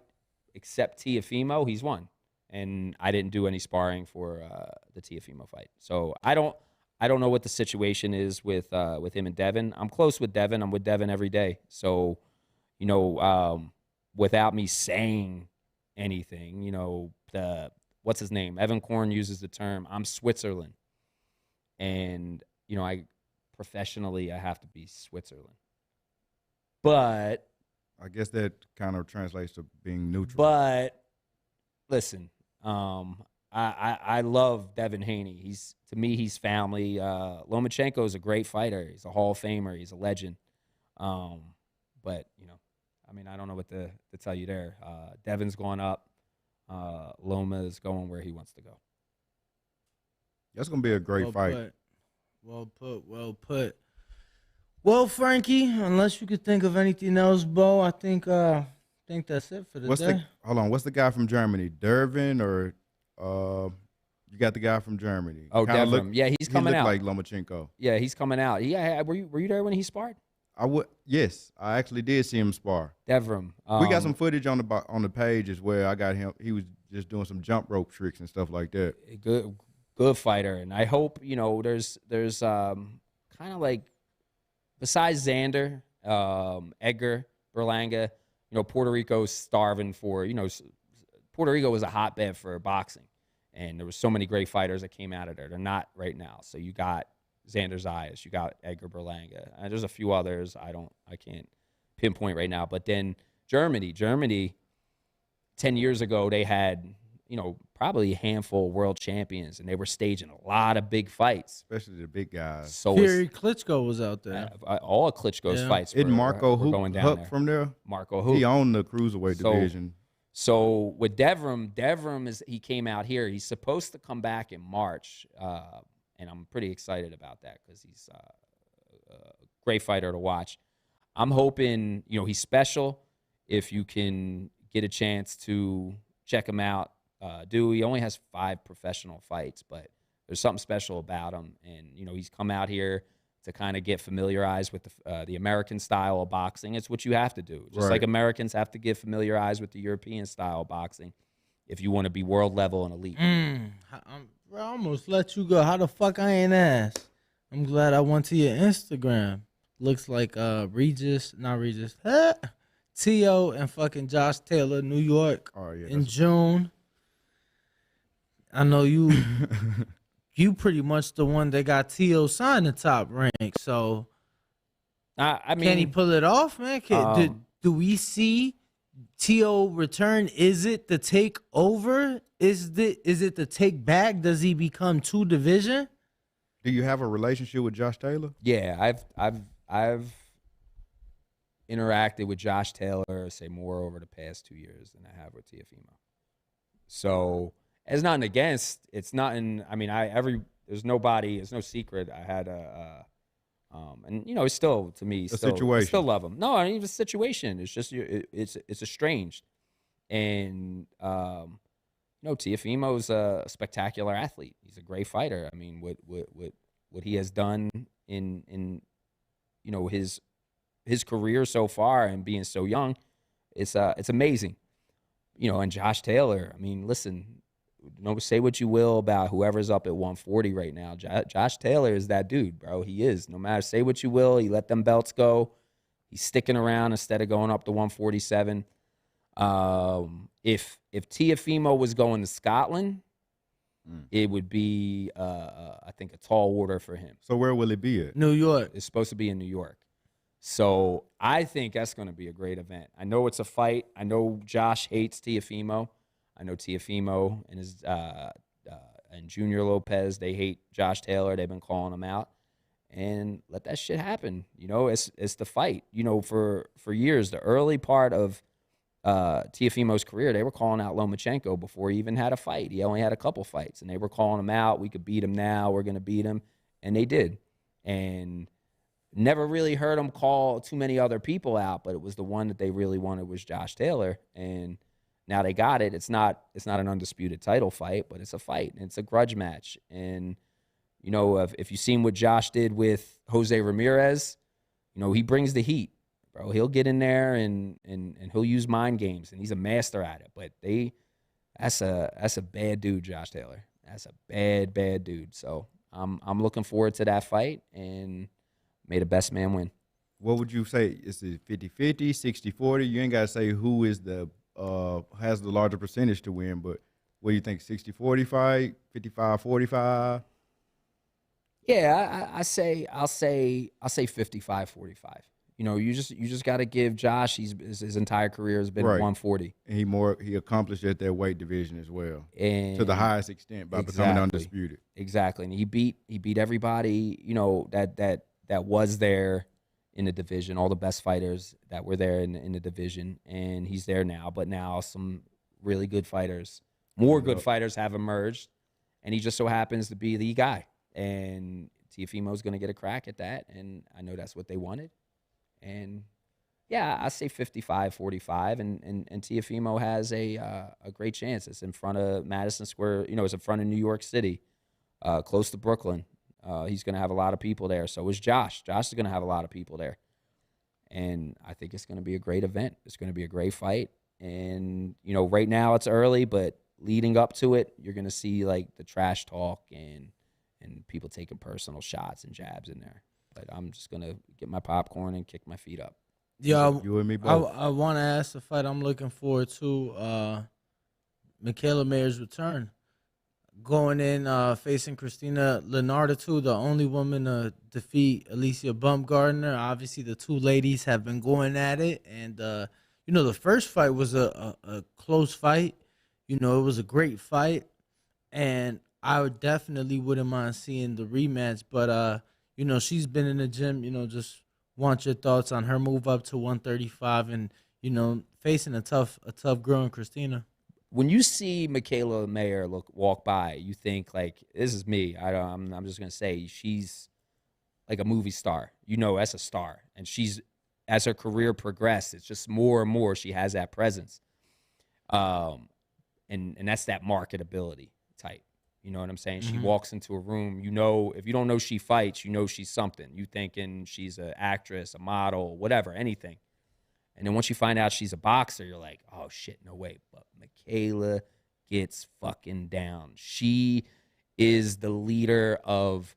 except Teofimo, he's won, and I didn't do any sparring for the Teofimo fight. So I don't know what the situation is with him and Devin. I'm close with Devin. I'm with Devin every day. So, without me saying anything, what's his name? Evan Korn uses the term, I'm Switzerland. And, professionally, I have to be Switzerland. But I guess that kind of translates to being neutral. But listen, I love Devin Haney. To me, he's family. Lomachenko is a great fighter. He's a Hall of Famer. He's a legend. But I don't know what to tell you there. Devin's going up. Loma is going where he wants to go. That's gonna be a great fight. Well put. Well, Frankie, unless you could think of anything else, Bo, I think that's it for the day. Hold on, what's the guy from Germany? Devin or you got the guy from Germany? Oh, Devin. Yeah, he's coming out. Like Lomachenko. Yeah, he's coming out. Yeah, were you there when he sparred? Yes, I actually did see him spar. Devin. We got some footage on the page as well. I got him. He was just doing some jump rope tricks and stuff like that. Good fighter, and I hope there's kind of like besides Xander, Edgar Berlanga, Puerto Rico's starving for Puerto Rico was a hotbed for boxing, and there was so many great fighters that came out of there. They're not right now. So you got Xander Zayas, you got Edgar Berlanga, and there's a few others I can't pinpoint right now. But then Germany, 10 years ago they had probably a handful of world champions, and they were staging a lot of big fights, especially the big guys. So Fury Klitschko was out there. All of Klitschko's fights were going down there. From there. Marco Huck. He owned the cruiserweight division. So with Devin he came out here. He's supposed to come back in March, and I'm pretty excited about that because he's a great fighter to watch. I'm hoping he's special. If you can get a chance to check him out, he only has 5 professional fights, but there's something special about him. And, he's come out here to kind of get familiarized with the American style of boxing. It's what you have to do. Just like Americans have to get familiarized with the European style of boxing if you want to be world level and elite. I almost let you go. How the fuck I ain't asked? I'm glad I went to your Instagram. Looks like T.O. and fucking Josh Taylor, New York, in June. I know you you pretty much the one that got T.O. signed the top rank. So, I mean, can he pull it off, man? Do we see T.O. return? Is it the take over? Is it the take back? Does he become 2 division? Do you have a relationship with Josh Taylor? Yeah, I've interacted with Josh Taylor, say more over the past 2 years than I have with Teofimo. So it's nothing against. It's nothing. I mean, there's no secret. I had and it's still to me situation. Still love him. No, I mean the situation. It's just it's estranged, and Teofimo's a spectacular athlete. He's a great fighter. I mean, what he has done in his career so far and being so young, it's amazing. And Josh Taylor, I mean, listen, say what you will about whoever's up at 140 right now. Josh Taylor is that dude, bro. He is. No matter, say what you will, he let them belts go. He's sticking around instead of going up to 147. If Teofimo was going to Scotland, it would be, I think, a tall order for him. So where will it be at? New York. It's supposed to be in New York. So I think that's going to be a great event. I know it's a fight. I know Josh hates Teofimo. I know Teofimo and his and Junior Lopez, they hate Josh Taylor. They've been calling him out. And let that shit happen. It's the fight. For years, the early part of Teofimo's career, they were calling out Lomachenko before he even had a fight. He only had a couple fights, and they were calling him out. We could beat him now. We're going to beat him. And they did. And never really heard him call too many other people out, but it was the one that they really wanted was Josh Taylor. And now they got it. It's not an undisputed title fight, but it's a fight. And it's a grudge match. And, if you've seen what Josh did with Jose Ramirez, he brings the heat. Bro, he'll get in there and he'll use mind games, and he's a master at it. But that's a bad dude, Josh Taylor. That's a bad dude. So I'm looking forward to that fight, and may the best man win. What would you say? Is it 50-50, 60-40? You ain't got to say who is has the larger percentage to win, but what do you think? 60-40 fight, 55-45? Yeah, I'll say 55-45. You just got to give Josh. His entire career has been 140, and he accomplished at that weight division as well, and to the highest extent by becoming undisputed. Exactly, and he beat everybody that was there in the division, all the best fighters that were there in the division, and he's there now. But now some really good fighters, good fighters have emerged, and he just so happens to be the guy. And Teofimo's going to get a crack at that, and I know that's what they wanted. And yeah, I say 55-45, and Teofimo has a great chance. It's in front of Madison Square, it's in front of New York City, close to Brooklyn. He's going to have a lot of people there. So is Josh. Josh is going to have a lot of people there. And I think it's going to be a great event. It's going to be a great fight. And, you know, right now it's early, but leading up to it, you're going to see like the trash talk and people taking personal shots and jabs in there. But I'm just going to get my popcorn and kick my feet up. Yeah, You and me both. I want to ask the fight I'm looking forward to. Michaela Mayer's return, going in facing Christina Lenarditu, the only woman to defeat Alicia Baumgardner. Obviously, the two ladies have been going at it, and you know, the first fight was a close fight. You know, it was a great fight, and I definitely wouldn't mind seeing the rematch. But you know, she's been in the gym. You know, just want your thoughts on her move up to 135, and you know, facing a tough girl in Christina. When you see Michaela Mayer walk by, you think like, this is me. I'm just gonna say she's like a movie star. You know, as a star, and she's as her career progressed, it's just more and more she has that presence, and that's that marketability type. You know what I'm saying? Mm-hmm. She walks into a room. You know, if you don't know she fights, you know she's something. You thinking she's an actress, a model, whatever, anything. And then once you find out she's a boxer, you're like, oh, shit, no way. But Michaela gets fucking down. She is the leader of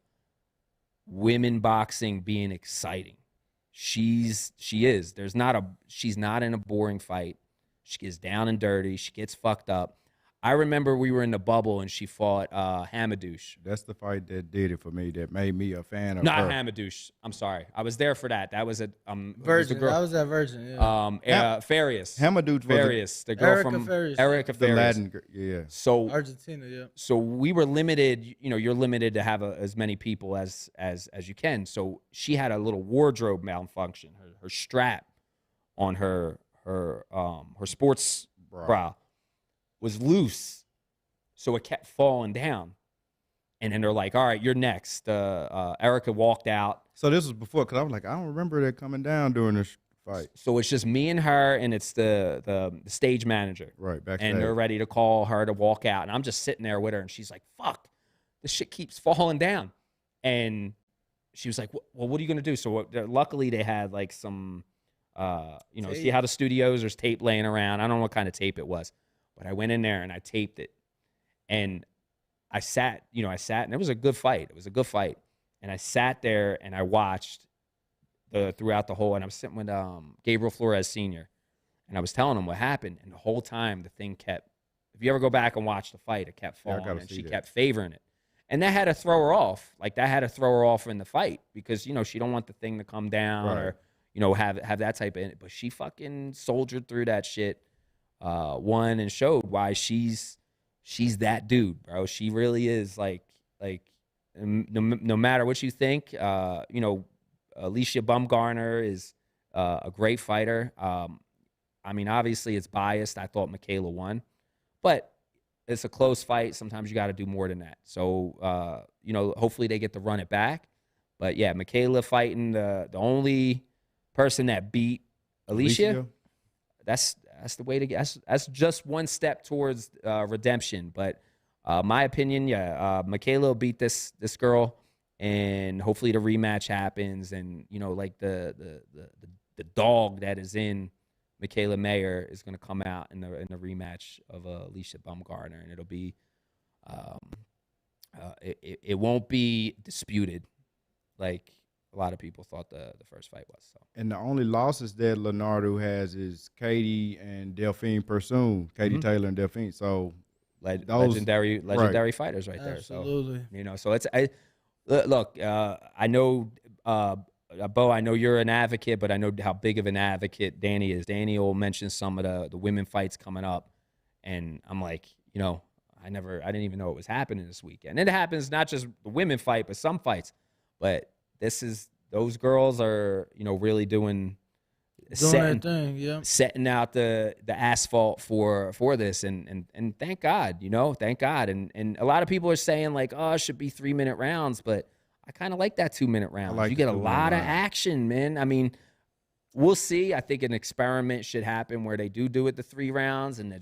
women boxing being exciting. She is. She's not in a boring fight. She gets down and dirty. She gets fucked up. I remember we were in the bubble and she fought Hamadouche. That's the fight that did it for me. That made me a fan of Not her. Hamadouche. I'm sorry. I was there for that. That was a Virgin. That was that Virgin. Yeah. Farias. Hamadouche was Farias, the girl Erica from Farias. Erica the Farias. Latin. Yeah. So Argentina. Yeah. so we were limited. You know, you're limited to have as many people as you can. So she had a little wardrobe malfunction. Her strap on her sports bra was loose, so it kept falling down. And then they're like, all right, you're next. Erica walked out. So this was before, because I was like, I don't remember that coming down during this fight. So it's just me and her, and it's the stage manager. Right, backstage. And they're ready to call her to walk out. And I'm just sitting there with her, and she's like, fuck, this shit keeps falling down. And she was like, well, what are you going to do? So luckily they had like some, you know, see how the studios, there's tape laying around. I don't know what kind of tape it was. But I went in there and I taped it, and I sat, and it was a good fight. It was a good fight. And I sat there and I watched throughout the whole, and I was sitting with Gabriel Flores Sr., and I was telling him what happened. And the whole time the thing kept, if you ever go back and watch the fight, it kept falling, and she kept favoring it. And that had to throw her off. Like, that had to throw her off in the fight because, you know, she don't want the thing to come down or, you know, have that type of, but she fucking soldiered through that shit. Won and showed why she's that dude, bro. She really is like no matter what you think, you know, Alicia Baumgardner is a great fighter. I mean, obviously it's biased. I thought Michaela won, but it's a close fight. Sometimes you got to do more than that. So, you know, hopefully they get to run it back. But yeah, Michaela fighting the only person that beat Alicia. That's the way to get. That's just one step towards redemption. But my opinion, yeah, Michaela will beat this girl, and hopefully the rematch happens. And you know, like the dog that is in Michaela Mayer is going to come out in the rematch of Alicia Baumgardner, and it'll be it won't be disputed like a lot of people thought the first fight was. So. And the only losses that Leonardo has is Katie and Delphine Persoon, Katie Taylor and Delphine. So legendary fighters right there. Absolutely. So, you know, so it's look. I know, Bo. I know you're an advocate, but I know how big of an advocate Danny is. Danny will mention some of the women fights coming up, and I'm like, you know, I didn't even know it was happening this weekend. And it happens not just the women fight, but some fights. But those girls are, you know, really doing that thing, yeah. Setting out the asphalt for this, and thank God, you know, thank God. And a lot of people are saying like, oh, it should be 3-minute rounds, but I kind of like that 2-minute round. You get a lot of action, man. I mean, we'll see. I think an experiment should happen where they do it the 3 rounds, and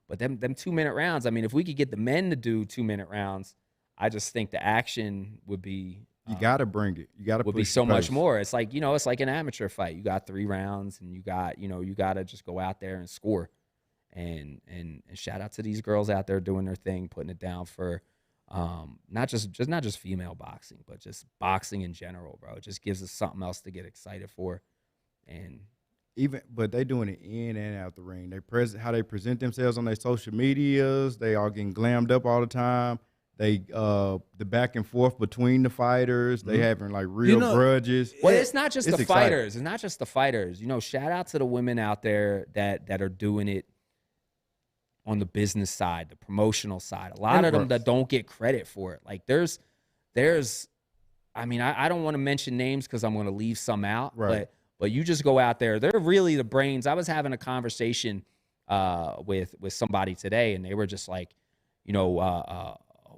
but them 2-minute rounds. I mean, if we could get the men to do 2-minute rounds, I just think the action would be. You gotta bring it. You gotta would push be so the much pace. more. It's like, it's like an amateur fight. You got 3 rounds, and you gotta just go out there and score. And shout out to these girls out there doing their thing, putting it down for not just female boxing, but just boxing in general, bro. It just gives us something else to get excited for. And But they doing it in and out the ring. How they present themselves on their social medias. They are getting glammed up all the time. They the back and forth between the fighters. They having like real grudges. Well, it's not just it's the exciting. fighters. It's not just the fighters. Shout out to the women out there that are doing it on the business side, the promotional side. A lot of them that don't get credit for it. Like there's I mean, I don't want to mention names because I'm going to leave some out. Right. But you just go out there. They're really the brains. I was having a conversation with somebody today, and they were just like,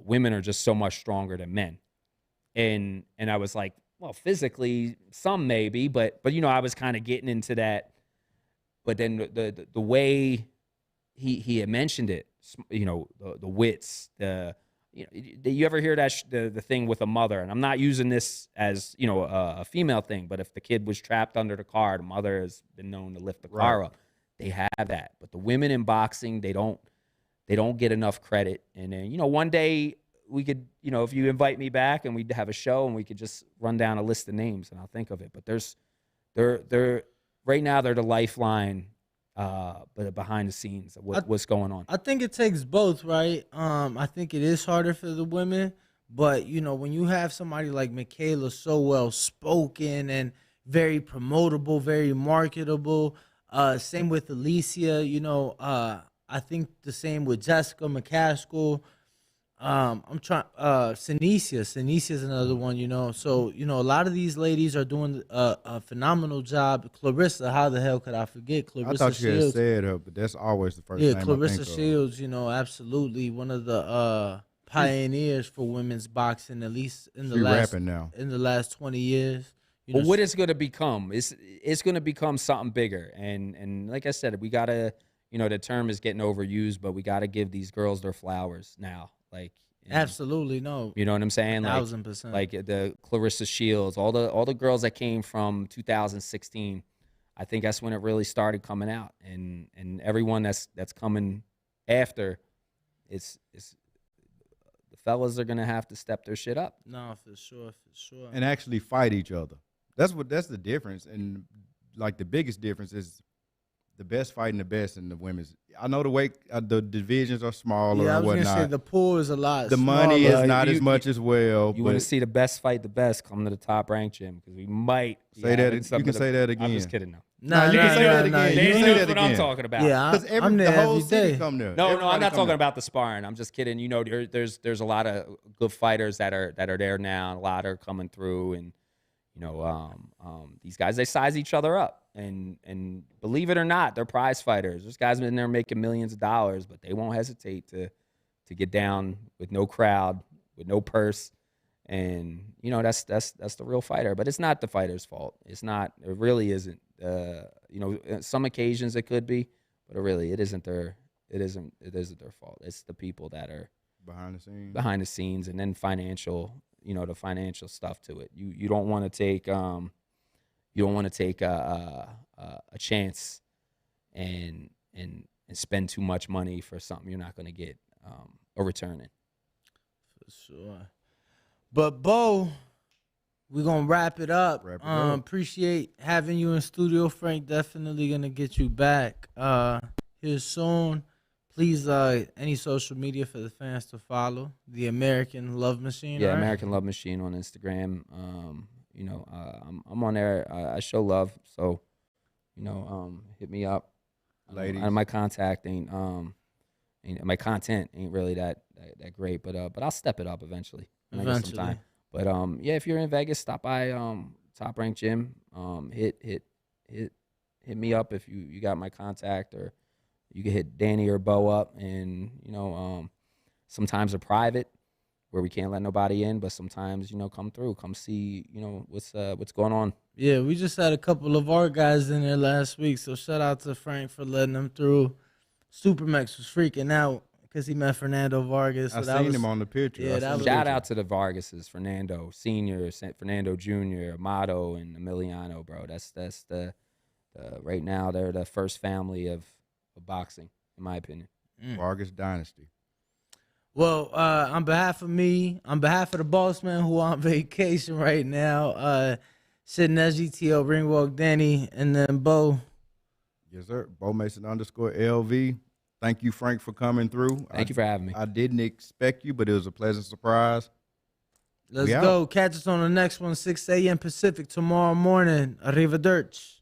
women are just so much stronger than men. And I was like, well, physically, some maybe, but I was kind of getting into that. But then the way he had mentioned it, the wits, you ever hear that the thing with a mother? And I'm not using this as a female thing, but if the kid was trapped under the car, the mother has been known to lift the car up. They have that, but the women in boxing, they don't get enough credit. And then one day we could, if you invite me back and we'd have a show and we could just run down a list of names and I'll think of it. But they're right now they're the lifeline. But behind the scenes of what's going on. I think it takes both, right? I think it is harder for the women, but when you have somebody like Michaela, so well spoken and very promotable, very marketable. Same with Alicia, I think the same with Jessica McCaskill. I'm trying. Sinisia's another one, So a lot of these ladies are doing a phenomenal job. Clarissa, how the hell could I forget Clarissa? I thought you had said her, but that's always the first name. Yeah, Clarissa I think Shields. Absolutely one of the pioneers for women's boxing, at least in the last 20 years. Well, what it's going to become? It's going to become something bigger. And like I said, we gotta. The term is getting overused, but we got to give these girls their flowers now. Like absolutely no. You know what I'm saying? 1,000%. Like the Clarissa Shields, all the girls that came from 2016. I think that's when it really started coming out, and everyone that's coming after, it's the fellas are gonna have to step their shit up. No, for sure. And actually fight each other. That's the difference, and like the biggest difference is the best fighting the best in the women's. I know the divisions are smaller yeah, and whatnot. Gonna say the pool is a lot. The smaller. money is not as much as well. You want to see the best fight the best? Come to the Top Rank Gym because we might say that. You can say that again. I'm just kidding. No. Nah, you can say that again. They You can say know that what again. I'm talking about. Yeah, because I'm there the whole every city day. come there. No, I'm Everybody not come talking there. about the sparring. I'm just kidding. There's a lot of good fighters that are there now. A lot are coming through, and these guys, they size each other up. And believe it or not, they're prize fighters. There's guys in there making millions of dollars, but they won't hesitate to get down with no crowd, with no purse. And that's the real fighter. But it's not the fighter's fault. It's not. It really isn't. Some occasions it could be, but it isn't their. It isn't their fault. It's the people that are behind the scenes, and then the financial stuff to it. You don't want to take a chance and spend too much money for something you're not going to get a return in. For sure. But Bo, we're gonna wrap it up. Appreciate having you in studio, Frank. Definitely gonna get you back here soon. Please, any social media for the fans to follow. The American Love Machine. Yeah, right? American Love Machine on Instagram. I'm on there. I show love, so hit me up. Ladies. My contact my content ain't really that great, but I'll step it up eventually. When I get some time. But if you're in Vegas, stop by Top Rank Gym. Hit me up if you got my contact, or you can hit Danny or Bo up, and sometimes they're private where we can't let nobody in, but sometimes come through, come see what's going on. Yeah, we just had a couple of our guys in there last week, so shout out to Frank for letting them through. Supermax was freaking out because he met Fernando Vargas. So I seen him on the picture. Yeah, that was- Shout out to the Vargases, Fernando Senior, Fernando Junior, Amato, and Emiliano, bro. That's the right now they're the first family of boxing, in my opinion. Vargas Dynasty. Well, on behalf of me, on behalf of the boss man who on vacation right now, sitting as GTO, Ringwalk Danny, and then Bo. Yes, sir. Bo Mason _LV. Thank you, Frank, for coming through. Thank you for having me. I didn't expect you, but it was a pleasant surprise. Let's We out. go. Catch us on the next one, 6 a.m. Pacific tomorrow morning. Arrivederci.